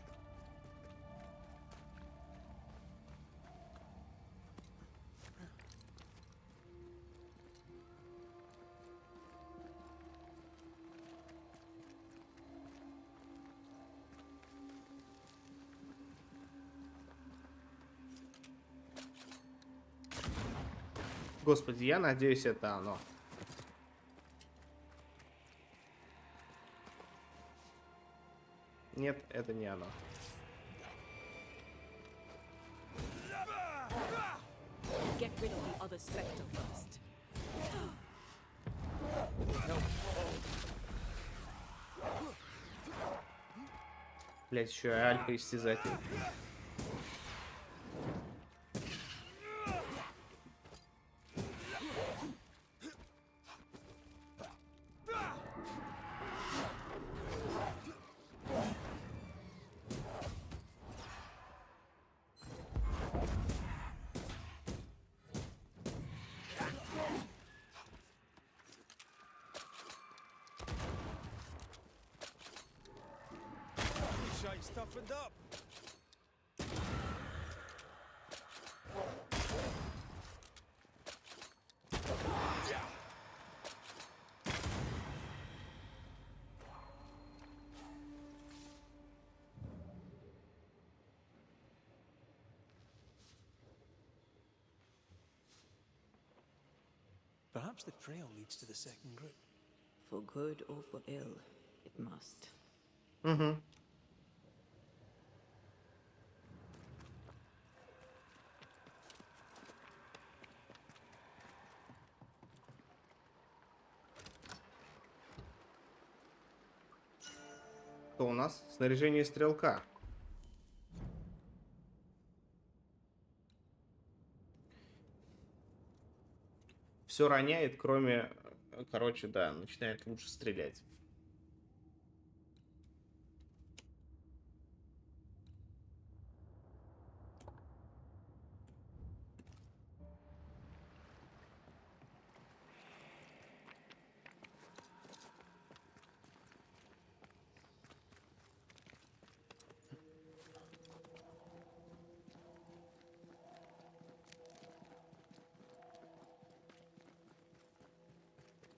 Господи, я надеюсь, это оно. Нет, это не оно. Get rid of the other spectre first. Блять, еще и альфа-истязатель. toughened up. Perhaps the trail leads to the second group. For good or for ill, it must. Угу. Что у нас? Снаряжение стрелка. Все роняет, кроме... Короче, да, начинает лучше стрелять.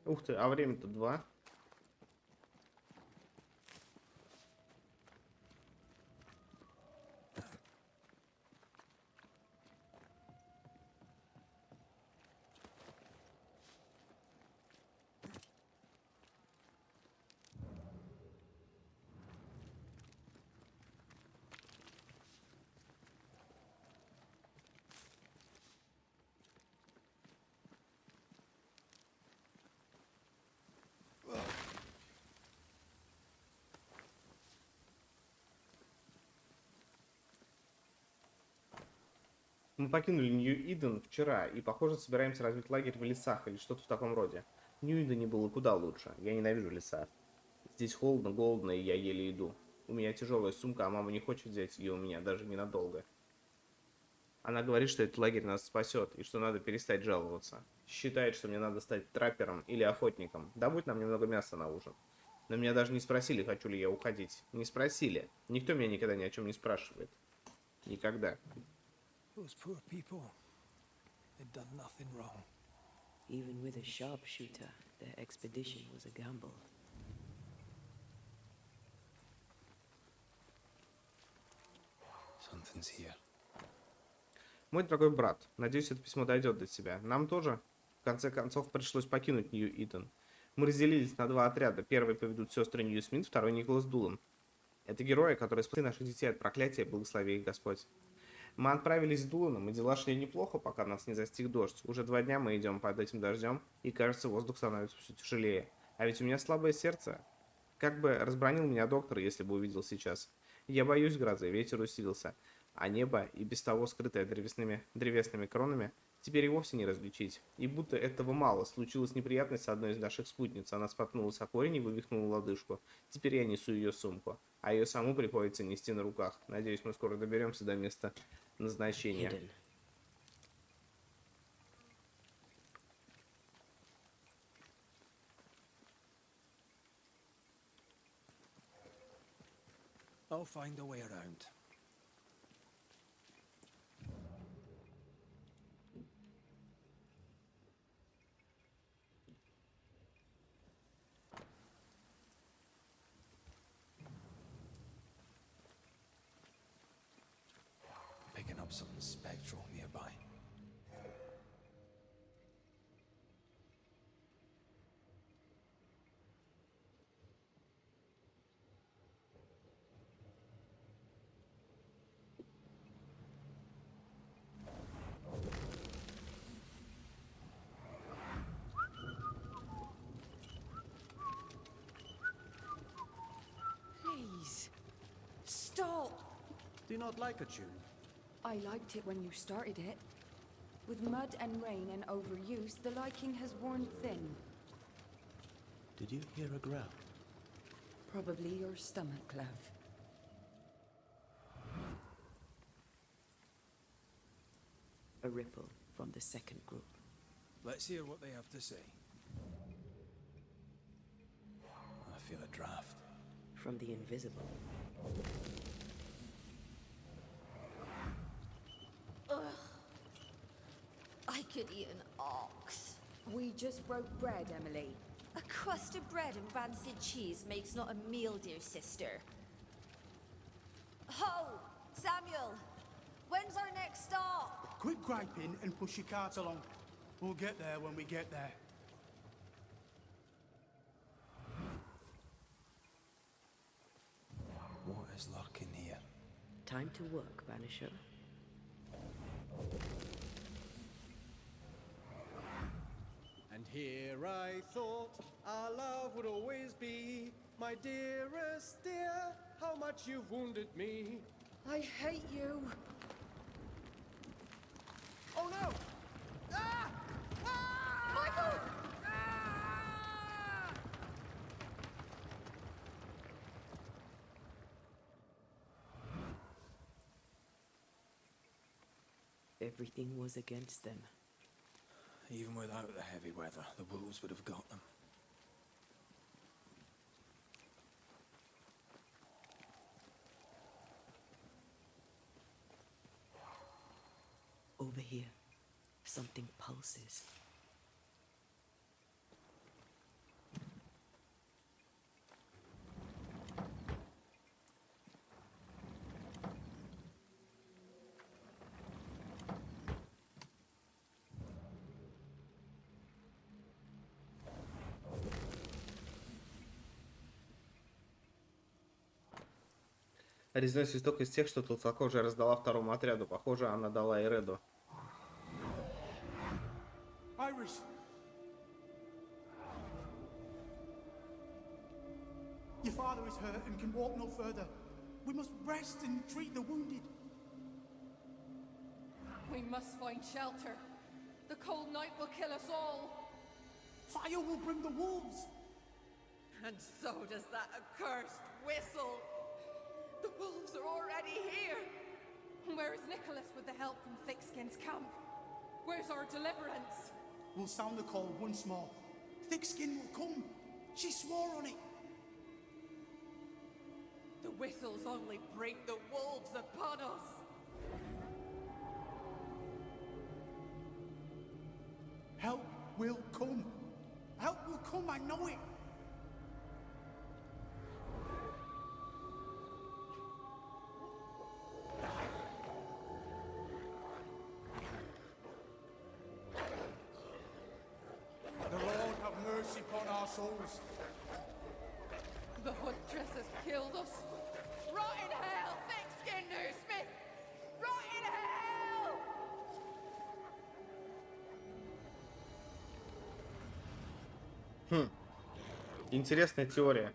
Ух ты, а время-то 2. Мы покинули Нью-Иден вчера и, похоже, собираемся разбить лагерь в лесах или что-то в таком роде. В Нью-Идене было куда лучше. Я ненавижу леса. Здесь холодно, голодно, и я еле иду. У меня тяжелая сумка, а мама не хочет взять ее у меня, даже ненадолго. Она говорит, что этот лагерь нас спасет, и что надо перестать жаловаться. Считает, что мне надо стать траппером или охотником. Добудь нам немного мяса на ужин. Но меня даже не спросили, хочу ли я уходить. Не спросили. Никто меня никогда ни о чем не спрашивает. Никогда. Those poor people. They'd done nothing wrong. Even with a sharpshooter, their expedition was a gamble. Something's here. Мой дорогой брат, надеюсь, это письмо дойдет до тебя. Нам тоже, в конце концов, пришлось покинуть Нью-Иден. Мы разделились на 2 отряда. Первый поведут сестры Ньюсмит, второй Николас Дулан. Это герои, которые спасли наших детей от проклятия, благослови их Господь. Мы отправились с Дуланом, и дела шли неплохо, пока нас не застиг дождь. Уже 2 дня мы идем под этим дождем, и кажется, воздух становится все тяжелее. А ведь у меня слабое сердце. Как бы разбронил меня доктор, если бы увидел сейчас. Я боюсь грозы, ветер усилился, а небо, и без того скрытое древесными кронами, теперь и вовсе не различить. И будто этого мало, случилась неприятность с одной из наших спутниц. Она споткнулась о корень и вывихнула лодыжку. Теперь я несу ее сумку, а ее саму приходится нести на руках. Надеюсь, мы скоро доберемся до места назначения. Hidden. I'll find a way around. Picking up something spectral nearby. Please, stop! Do you not like a tune? I liked it when you started it. With mud and rain and overuse, the liking has worn thin. Did you hear a growl? Probably your stomach, Clove. A ripple from the second group. Let's hear what they have to say. I feel a draft. From the invisible. I could eat an ox. We just broke bread, Emily. A crust of bread and rancid cheese makes not a meal, dear sister. Ho! Samuel! When's our next stop? Quit griping and push your cart along. We'll get there when we get there. What is lurking here? Time to work, Banisher. And here I thought our love would always be. My dearest dear, how much you've wounded me. I hate you. Oh no! Ah! Ah! Michael! Ah! Everything was against them. Even without the heavy weather, the wolves would have got them. Over here, something pulses. Резной свисток из тех, что толстокожая раздала второму отряду. Похоже, она дала и Реду. Iris! Your father is hurt and can walk no further. We must rest and treat the wounded. We must find shelter. The cold night will kill us all. Fire will bring the wolves. And so does that accursed whistle. The wolves are already here. Where is Nicholas with the help from Thickskin's camp? Where's our deliverance? We'll sound the call once more. Thickskin will come. She swore on it. The whistles only bring the wolves upon us. Help will come. Help will come, I know it. The Lord have mercy upon our souls. The huntress has killed us. Rot in hell, thick-skinned Smith! Rot in hell! Интересная теория.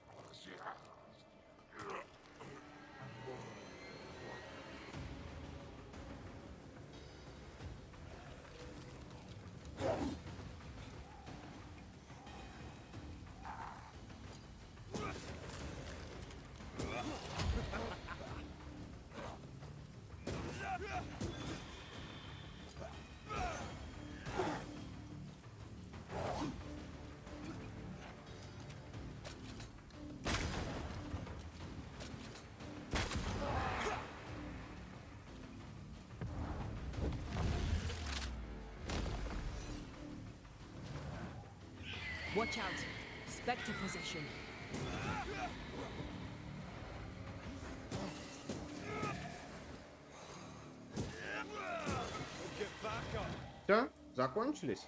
Watch out! Spectre possession. Все? Закончились?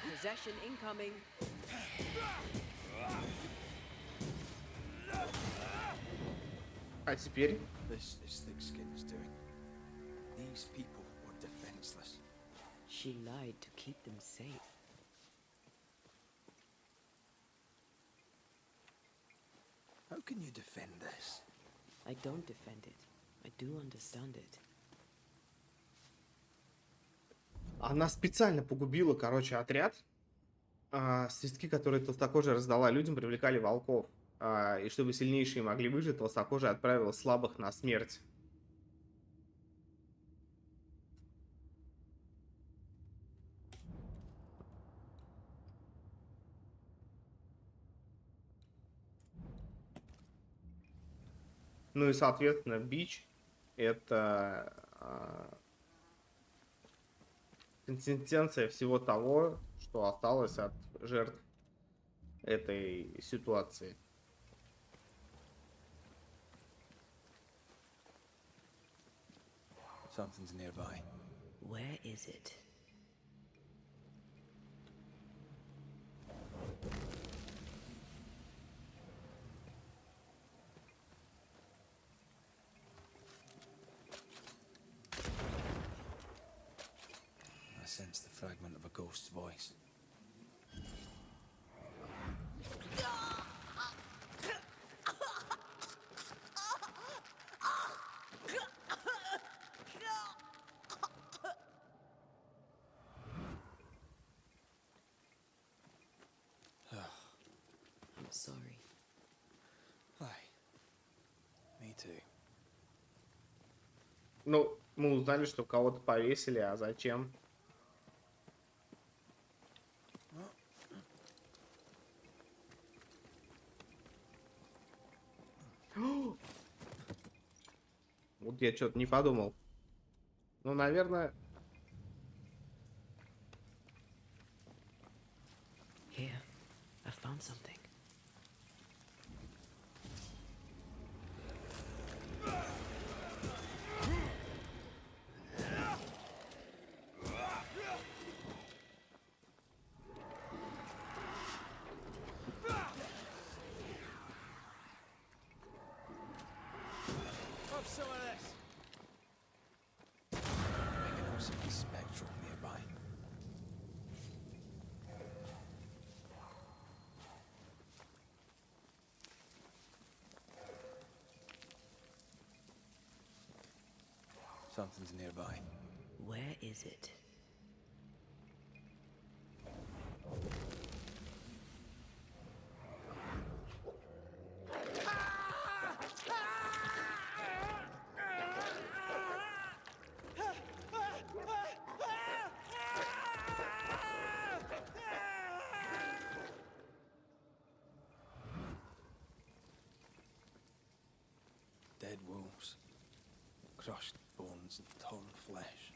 Possession incoming. А теперь? This is Thickskin's doing. These people were defenseless. She lied to keep them safe. How can you defend this? I don't defend it. I do understand it. Она специально погубила, короче, отряд. Свистки, которые толстокожая раздала людям, привлекали волков. И чтобы сильнейшие могли выжить, толстокожая отправила слабых на смерть. Ну и, соответственно, бич — это консистенция всего того, что осталось от жертв этой ситуации. Something's nearby. Where is it? I sense the fragment of a ghost's voice. I'm sorry. Aye. Me too. Ну, мы узнали, что кого-то повесили, а зачем? Вот я что-то не подумал. Ну, наверное... Here, I found something. Have some of this. Making up something spectral nearby. Something's nearby. Where is it? Dead wolves. Crushed bones and torn flesh.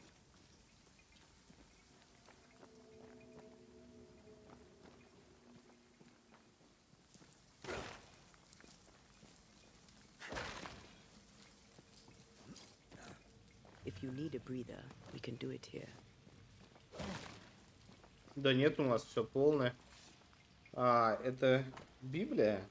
If you need a breather, we can do it here. Да нет, у нас все полное. Это Библия?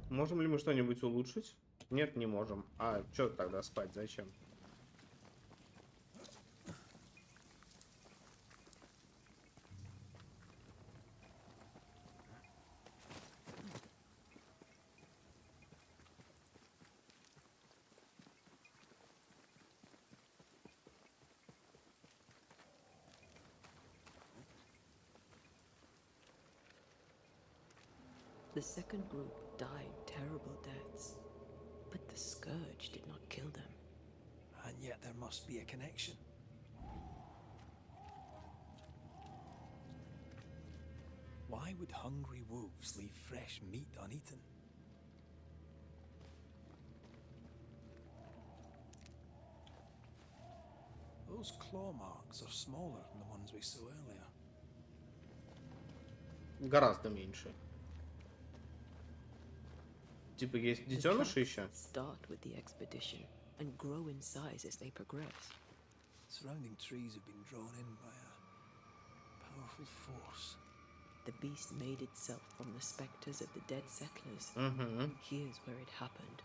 Можем ли мы что-нибудь улучшить? Нет, не можем. А что тогда спать? Зачем? The second group died terrible deaths, but the scourge did not kill them. And yet there must be a connection. Why would hungry wolves leave fresh meat uneaten? Those claw marks are smaller than the ones we saw earlier. Гораздо меньше. Типа есть The детеныши tracks еще? start with the expedition and grow in size as they progress. Surrounding trees have been drawn in by a powerful force. The beast made itself from the specters of the dead settlers. Угу. Here's where it happened.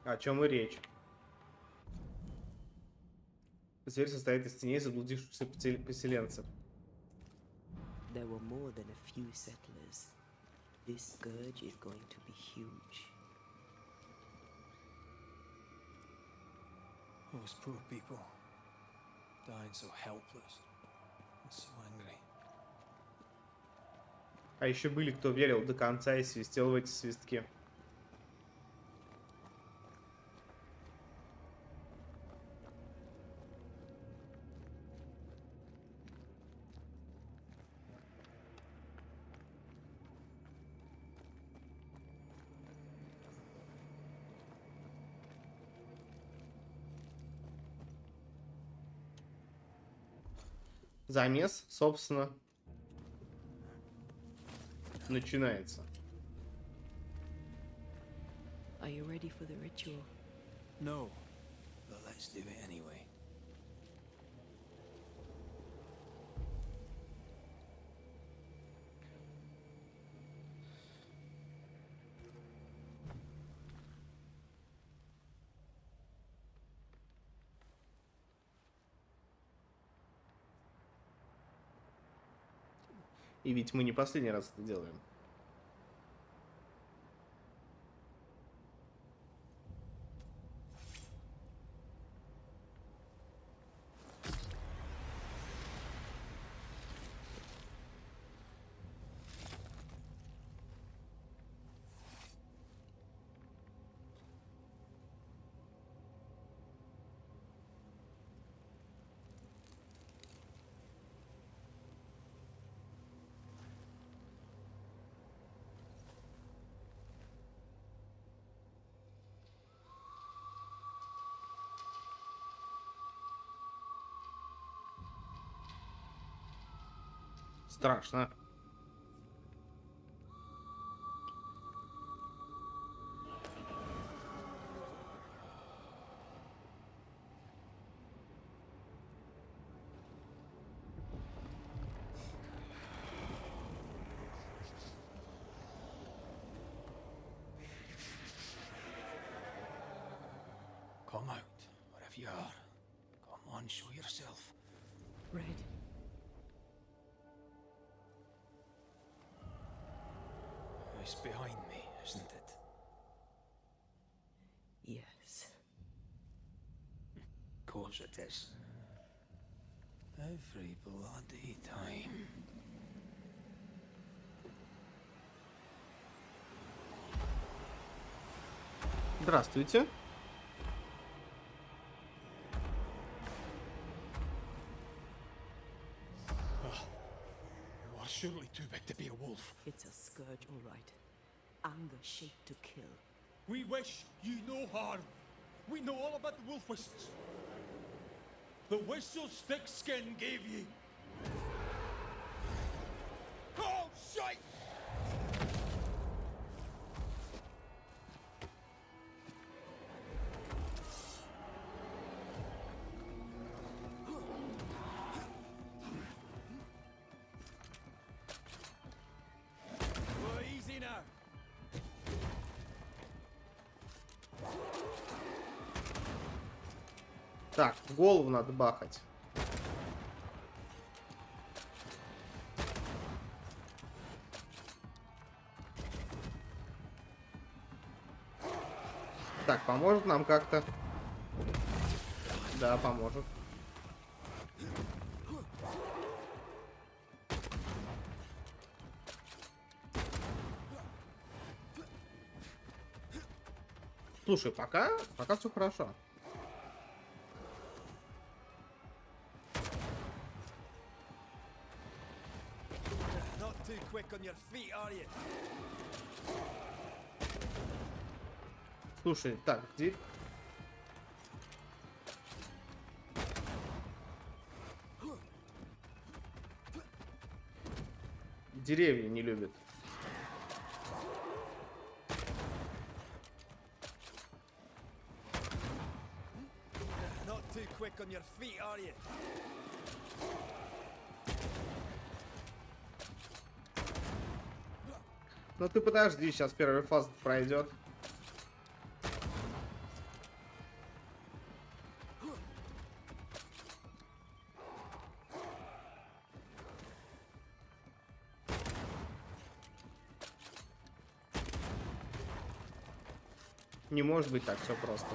О чем и речь. Зверь состоит из теней заблудившихся поселенцев. There were more than a few settlers. This scourge is going to be huge. Those poor people, dying so helpless and so angry. А еще были, кто верил до конца и свистел в эти свистки. Замес, собственно, начинается. Are you ready for the ritual? No, but let's do it anyway. И ведь мы не последний раз это делаем. Страшно. Come out, wherever you are. Come on, show yourself. Red. It's behind me, isn't it? Yes. Of course it is. Every bloody time. Здравствуйте. You are surely too big to be a wolf. It's a scourge, all right. Anger shaped to kill. We wish you no harm. We know all about the wolf whistles. The whistles Thickskin gave you. Oh, shite! Oh, easy now. Так, в голову надо бахать. Так, поможет нам как-то? Да, поможет. Слушай, пока все хорошо. Not too quick on your feet, are you? Слушай, так, где... Деревья не любят. Not too quick on your feet, are you? Ну ты подожди, сейчас первая фаза пройдет. Не может быть так все просто.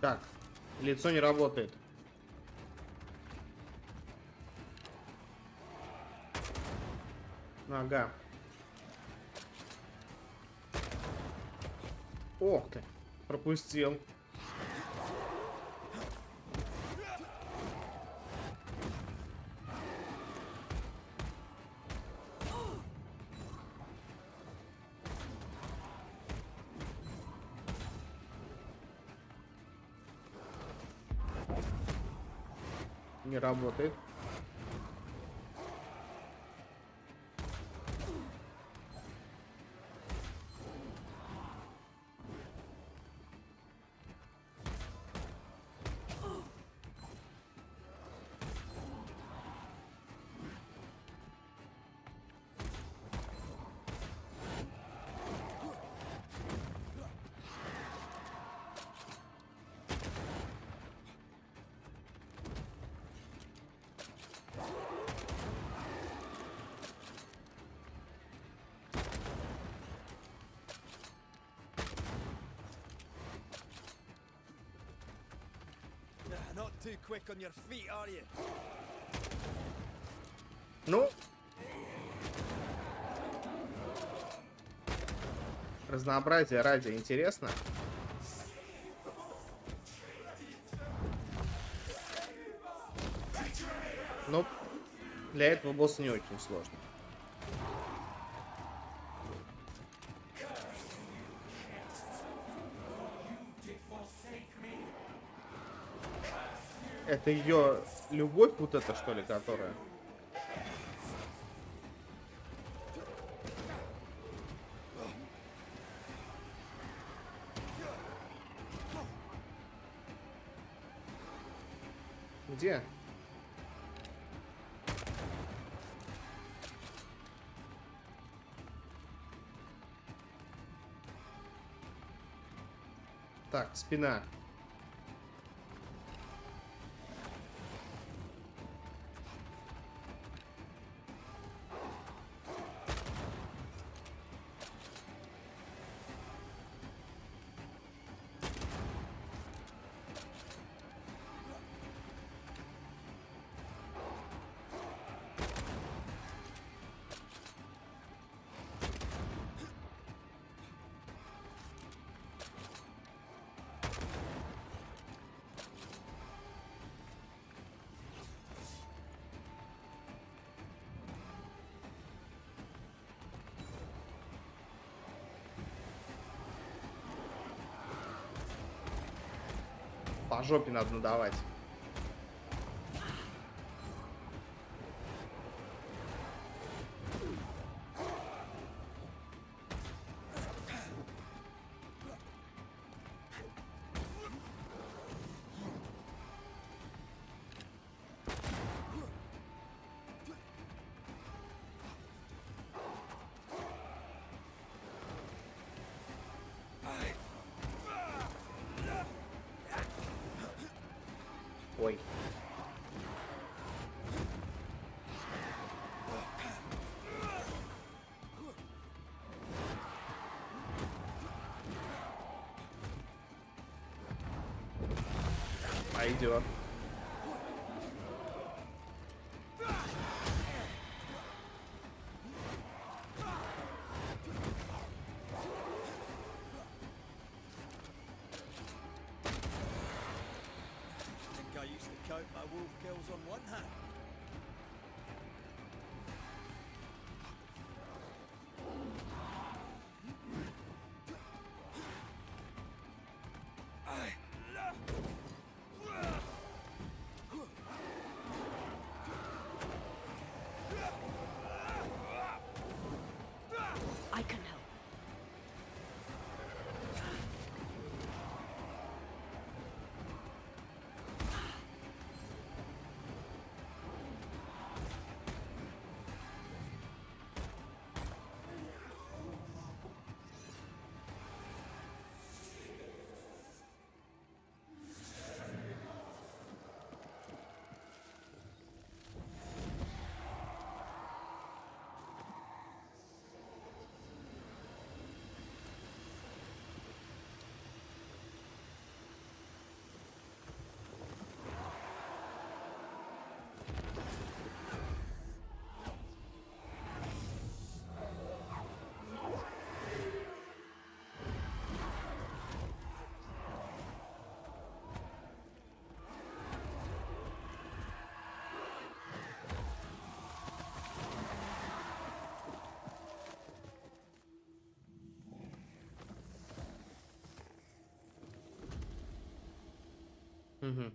Так, лицо не работает. Ага. Ох ты, пропустил. Не работает. Not too quick on your feet, are you? Ну. Разнообразие ради интересно. Но для этого босс не очень сложный. Это ее любовь вот эта, что ли, которая? Где? Так, спина. По жопе надо надавать. Ой. Пойдет. Think I used to count my wolf kills on one hand. I can help. Угу.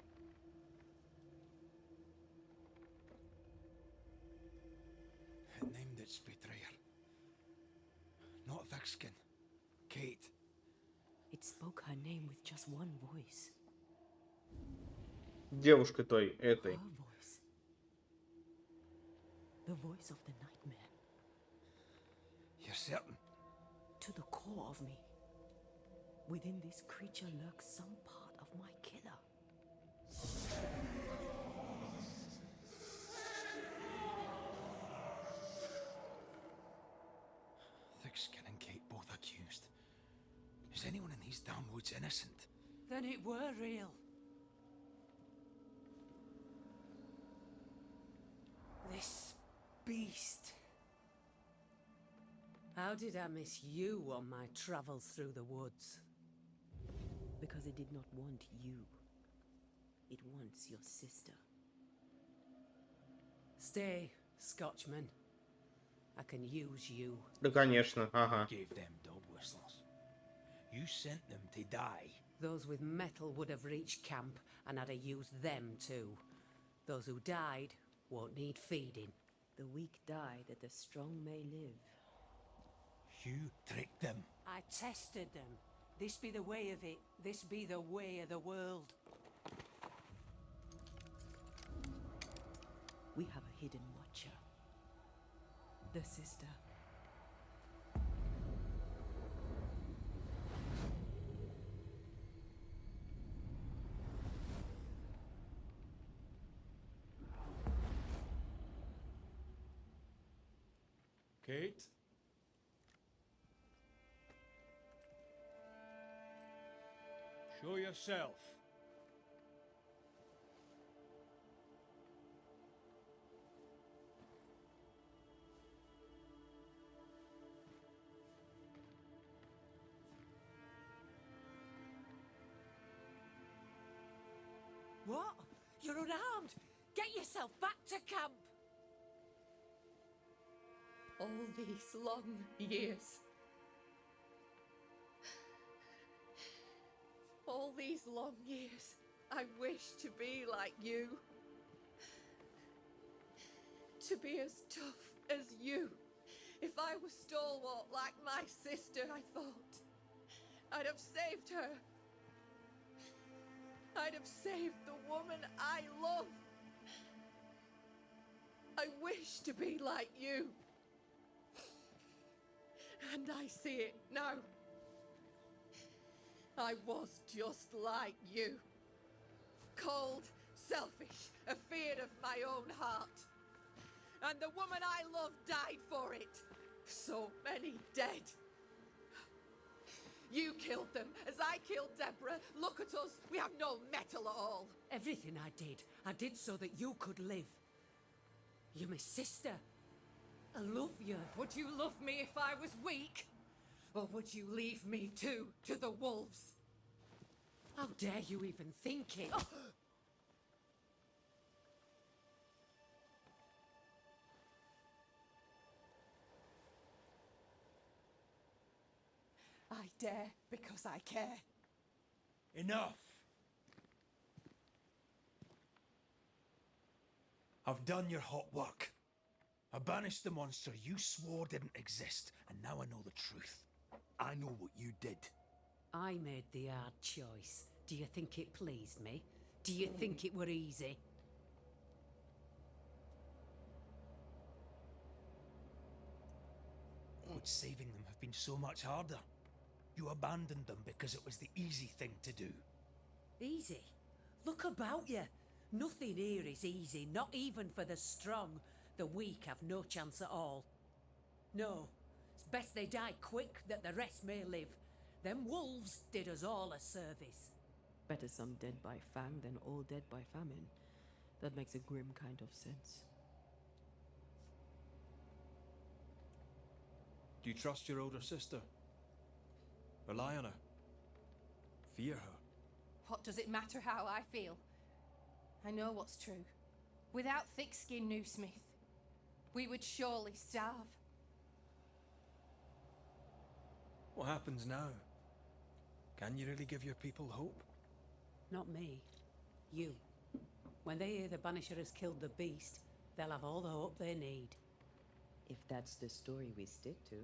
It named its betrayer. Not Thickskin. Kate. It spoke her name with just one voice. Девушкой той, этой. Her voice. The voice of the nightmare. You're certain? To the core of me. Within this creature lurks some part of my killer. Thickskin and Kate both accused. Is anyone in these damn woods innocent? Then it were real. This beast. How did I miss you on my travels through the woods? Because it did not want you. It wants your sister. Stay, Scotchman. I can use you. Да, конечно, ага. Gave them dog whistlers. You sent them to die. Those with metal would have reached camp, and I'd have used them too. Those who died won't need feeding. The weak die that the strong may live. You tricked them. I tested them. This be the way of it. This be the way of the world. We have a hidden watcher. The sister. Kate? Show yourself. What? You're unarmed! Get yourself back to camp! All these long years. All these long years, I wish to be like you. To be as tough as you. If I was stalwart like my sister, I thought, I'd have saved her. I'd have saved the woman I love. I wish to be like you. And I see it now. I was just like you. Cold, selfish, afeard of my own heart. And the woman I loved died for it. So many dead. You killed them, as I killed Deborah. Look at us, we have no metal at all. Everything I did so that you could live. You're my sister. I love you. Would you love me if I was weak? Or would you leave me too to the wolves? How dare you even think it? Oh. I dare because I care. Enough! I've done your hot work. I banished the monster you swore didn't exist, and now I know the truth. I know what you did. I made the hard choice. Do you think it pleased me? Do you think it were easy? Would saving them have been so much harder? You abandoned them because it was the easy thing to do. Easy? Look about you. Nothing here is easy, not even for the strong. The weak have no chance at all. No, it's best they die quick that the rest may live. Them wolves did us all a service. Better some dead by fang than all dead by famine. That makes a grim kind of sense. Do you trust your older sister? Rely on her? Fear her? What does it matter how I feel? I know what's true. Without thick-skinned New Smith, we would surely starve. What happens now? Can you really give your people hope? Not me. You. When they hear the Banisher has killed the beast, they'll have all the hope they need. If that's the story we stick to.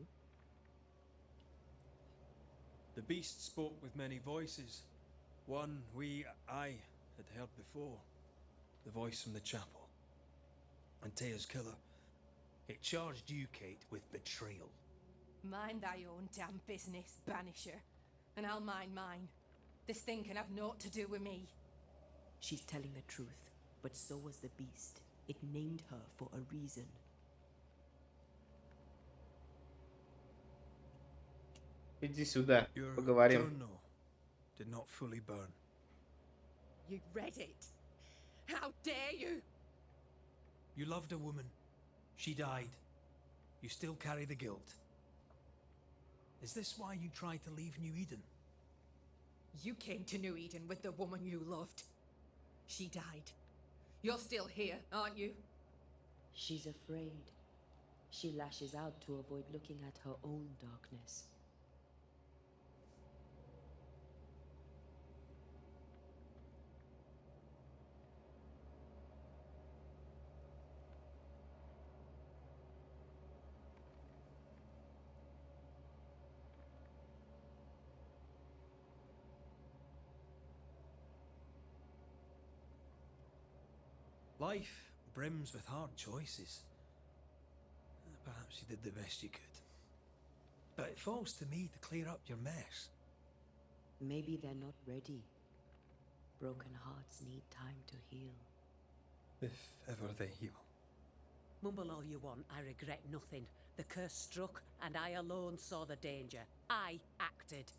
The beast spoke with many voices. One I had heard before. The voice from the chapel. Antea's killer. It charged you, Kate, with betrayal. Mind thy own damn business, Banisher, and I'll mind mine. This thing can have naught to do with me. She's telling the truth, but so was the beast. It named her for a reason. Иди сюда, Your поговорим. journal did not fully burn. You read it. How dare you? You loved a woman. She died. You still carry the guilt. Is this why you tried to leave New Eden? You came to New Eden with the woman you loved. She died. You're still here, aren't you? She's afraid. She lashes out to avoid looking at her own darkness. Life brims with hard choices. Perhaps you did the best you could. But it falls to me to clear up your mess. Maybe they're not ready. Broken hearts need time to heal. If ever they heal. Mumble all you want, I regret nothing. The curse struck, and I alone saw the danger. I acted.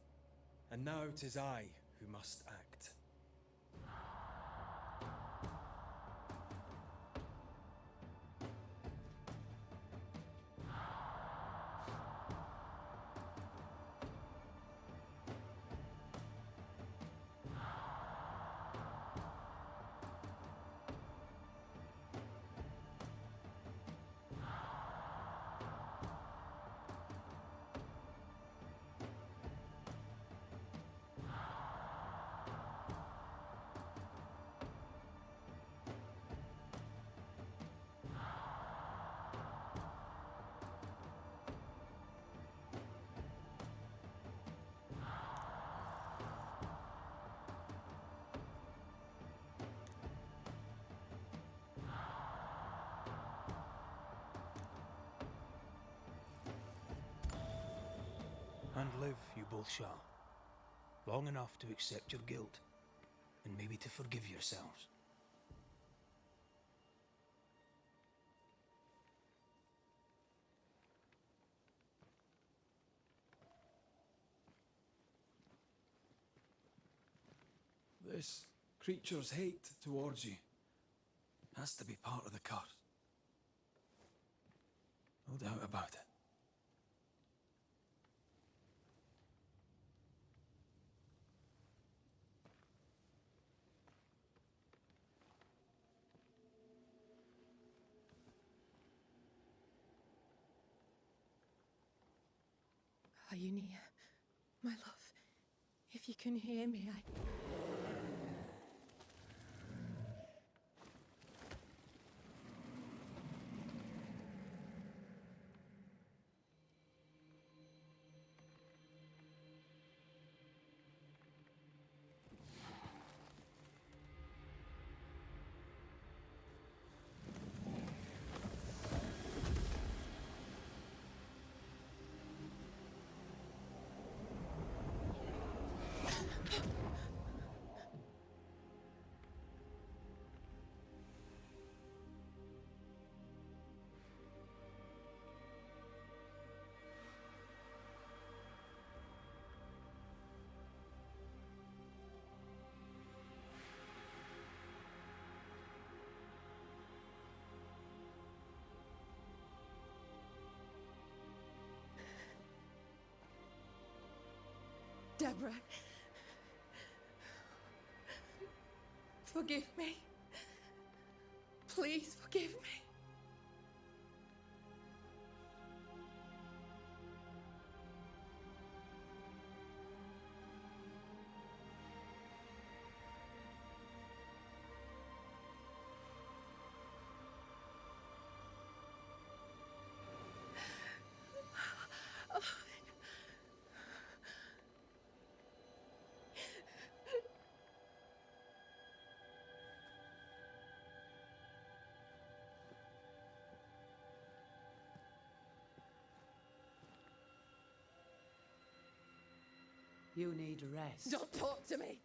And now 'tis I who must act. And live you both shall. Long enough to accept your guilt, and maybe to forgive yourselves. This creature's hate towards you has to be part of the curse. No doubt about it. Are you near, my love? If you can hear me, Deborah, forgive me. Please forgive me. You need rest. Don't talk to me!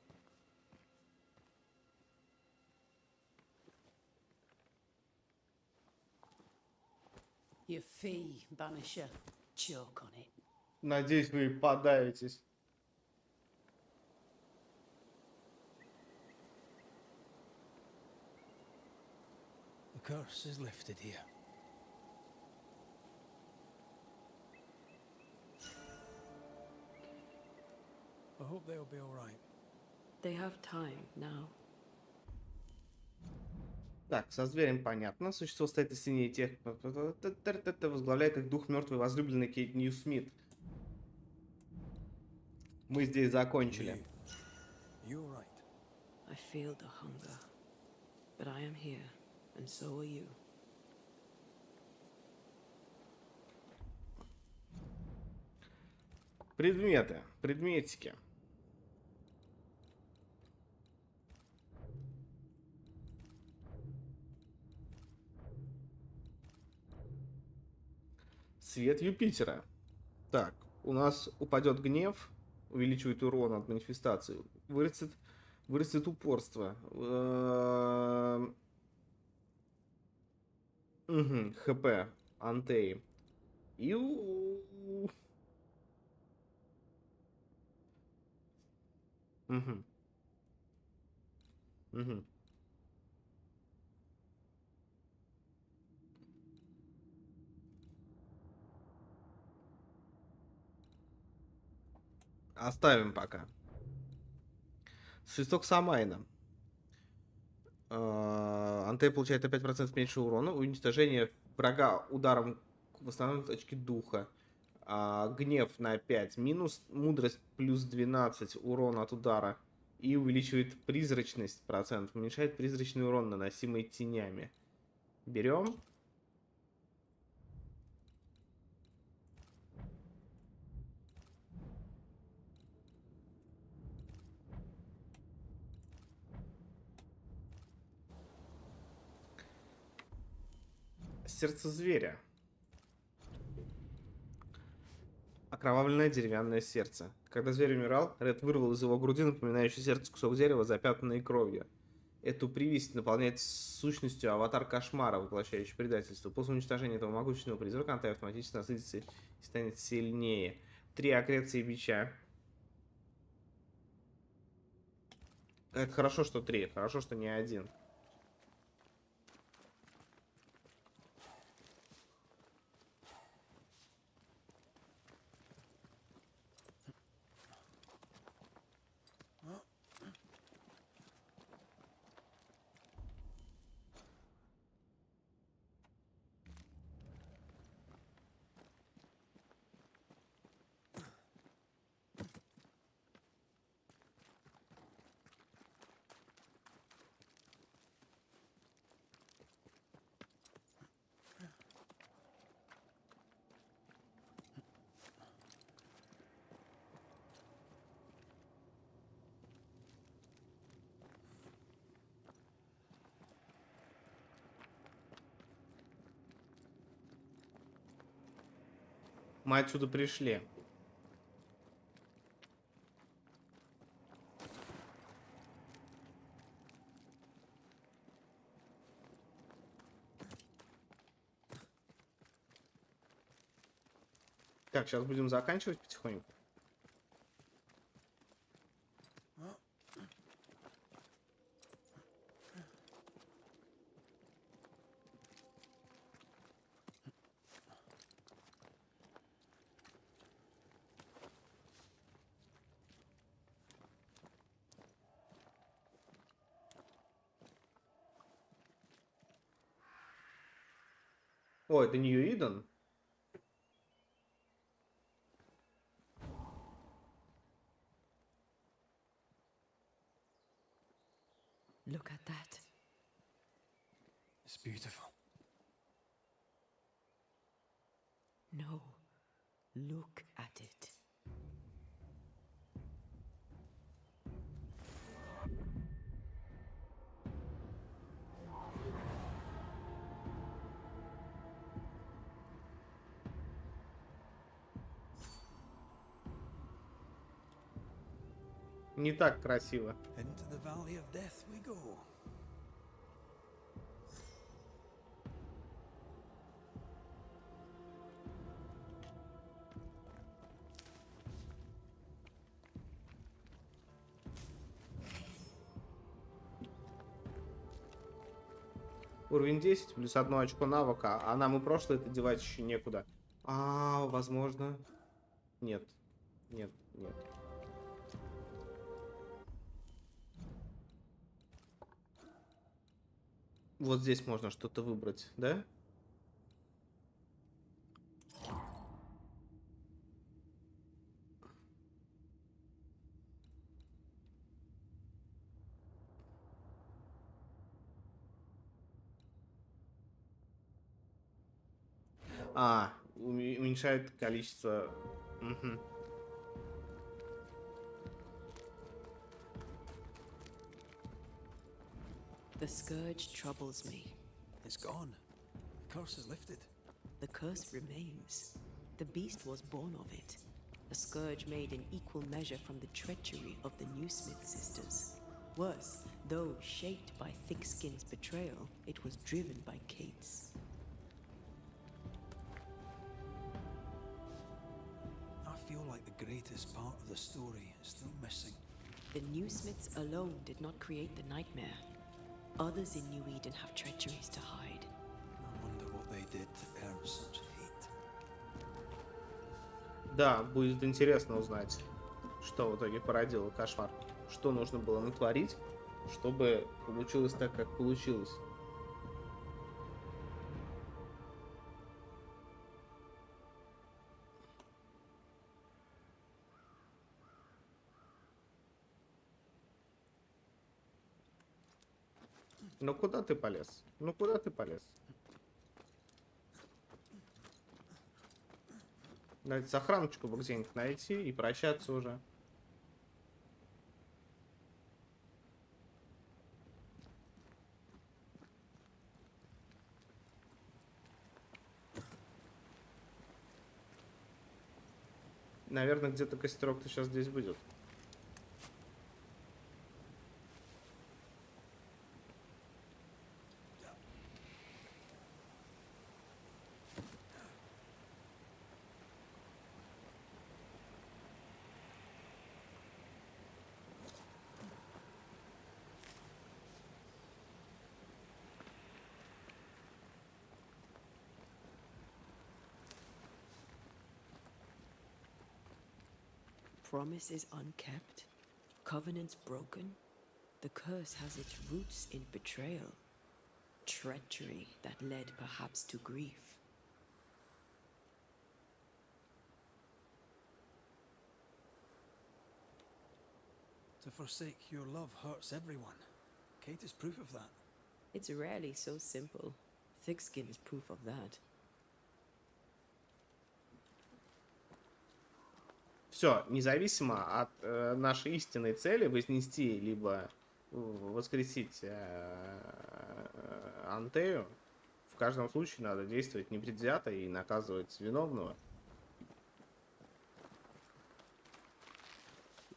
Your fee, Banisher. Choke on it. Надеюсь, вы подавитесь. The curse is lifted here. I hope they'll be all right. They have time now. Так, со зверем понятно. Существо стоит из синей тех... Возглавляет их дух мертвой возлюбленной Кейт Ньюсмит. Мы здесь закончили. You all right? I feel the hunger. But I am here, and so are you. Предметы. Предметики. Свет Юпитера. Так, у нас упадет гнев, увеличивает урон от манифестации. Вырастет упорство. ХП. Антеи. И... Угу. Угу. Оставим пока. Свисток Самайна. Антей получает на 5% меньше урона. Уничтожение врага ударом восстанавливает очки духа. Гнев на 5. Минус. Мудрость плюс 12 урона от удара. И увеличивает призрачность процент. Уменьшает призрачный урон, наносимый тенями. Берем. Сердце зверя. Окровавленное деревянное сердце. Когда зверь умирал, Ред вырвал из его груди напоминающий сердце кусок дерева, запятнанный кровью. Эту привязь наполняет сущностью аватар кошмара, воплощающий предательство. После уничтожения этого могущественного призрака Антей автоматически насытится и станет сильнее. 3 аккреции бича. Это хорошо, что 3. Хорошо, что не 1. Мы отсюда пришли. Так, сейчас будем заканчивать потихоньку. О, это Нью-Иден. Look at that. It's beautiful. No. Look at it. Не так красиво. Into the valley of death we go. Уровень 10 плюс 1 очко навыка, а нам и прошлое это девать еще некуда. А, возможно. Нет. Нет, нет. Вот здесь можно что-то выбрать, да? А, уменьшает количество... Мгм. The scourge troubles me. It's gone. The curse is lifted. The curse remains. The beast was born of it. A scourge made in equal measure from the treachery of the New Smith sisters. Worse, though shaped by Thickskin's betrayal, it was driven by Kate's. I feel like the greatest part of the story is still missing. The New Smiths alone did not create the nightmare. Others in New Eden have treacheries to hide. I wonder what they did to earn such hate. Да, будет интересно узнать, что в итоге породило кошмар. Что нужно было натворить, чтобы получилось так, как получилось. Ну куда ты полез? Ну куда ты полез? Надо сохраночку бы где-нибудь найти и прощаться уже. Наверное, где-то костерок-то сейчас здесь будет. Promises unkept, covenants broken. The curse has its roots in betrayal, treachery that led perhaps to grief. To forsake your love hurts everyone. Kate is proof of that. It's rarely so simple. Thickskin is proof of that. Все, независимо от нашей истинной цели вознести либо воскресить Антею, в каждом случае надо действовать непредвзято и наказывать виновного.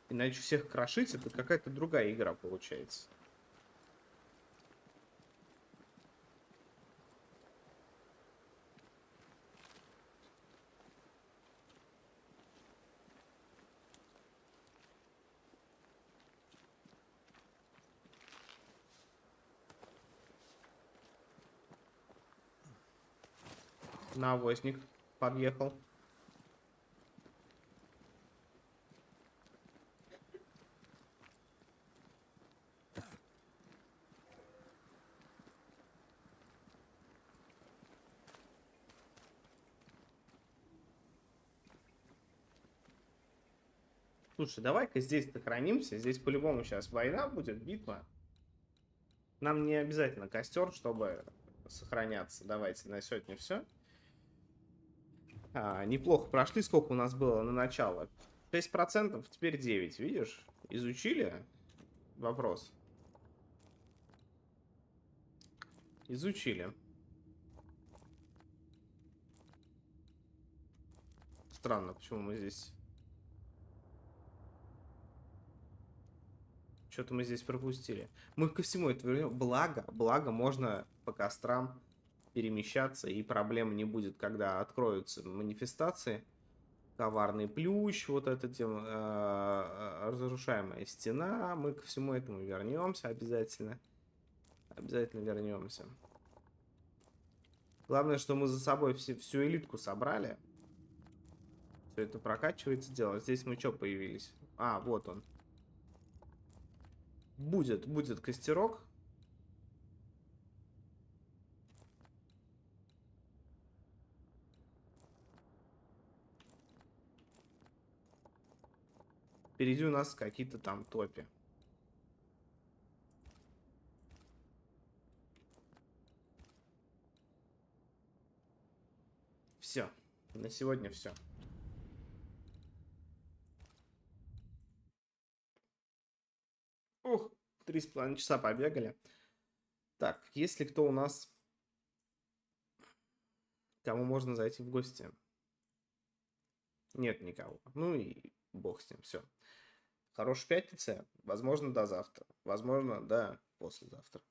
Иначе всех крошить, это какая-то другая игра получается. Навозник подъехал. Слушай, давай-ка здесь сохранимся. Здесь по-любому сейчас война будет, битва. Нам не обязательно костер, чтобы сохраняться. Давайте на сегодня все. Неплохо прошли. Сколько у нас было на начало? 6%, теперь 9%. Видишь? Изучили вопрос? Изучили. Странно, почему мы здесь... Что-то мы здесь пропустили. Мы ко всему это вернем. Благо, можно по кострам перемещаться, и проблем не будет, когда откроются манифестации. Коварный плющ, вот эта разрушаемая стена. Мы ко всему этому вернемся обязательно. Обязательно вернемся. Главное, что мы за собой всю элитку собрали. Все это прокачивается дело. Здесь мы что появились? А, вот он. Будет костерок. Впереди у нас какие-то там топи. Все. На сегодня все. Ух, 3,5 часа побегали. Так, есть ли кто у нас, кому можно зайти в гости? Нет никого. Ну и бог с ним, все. Хорошей пятницы. Возможно, до завтра. Возможно, до послезавтра.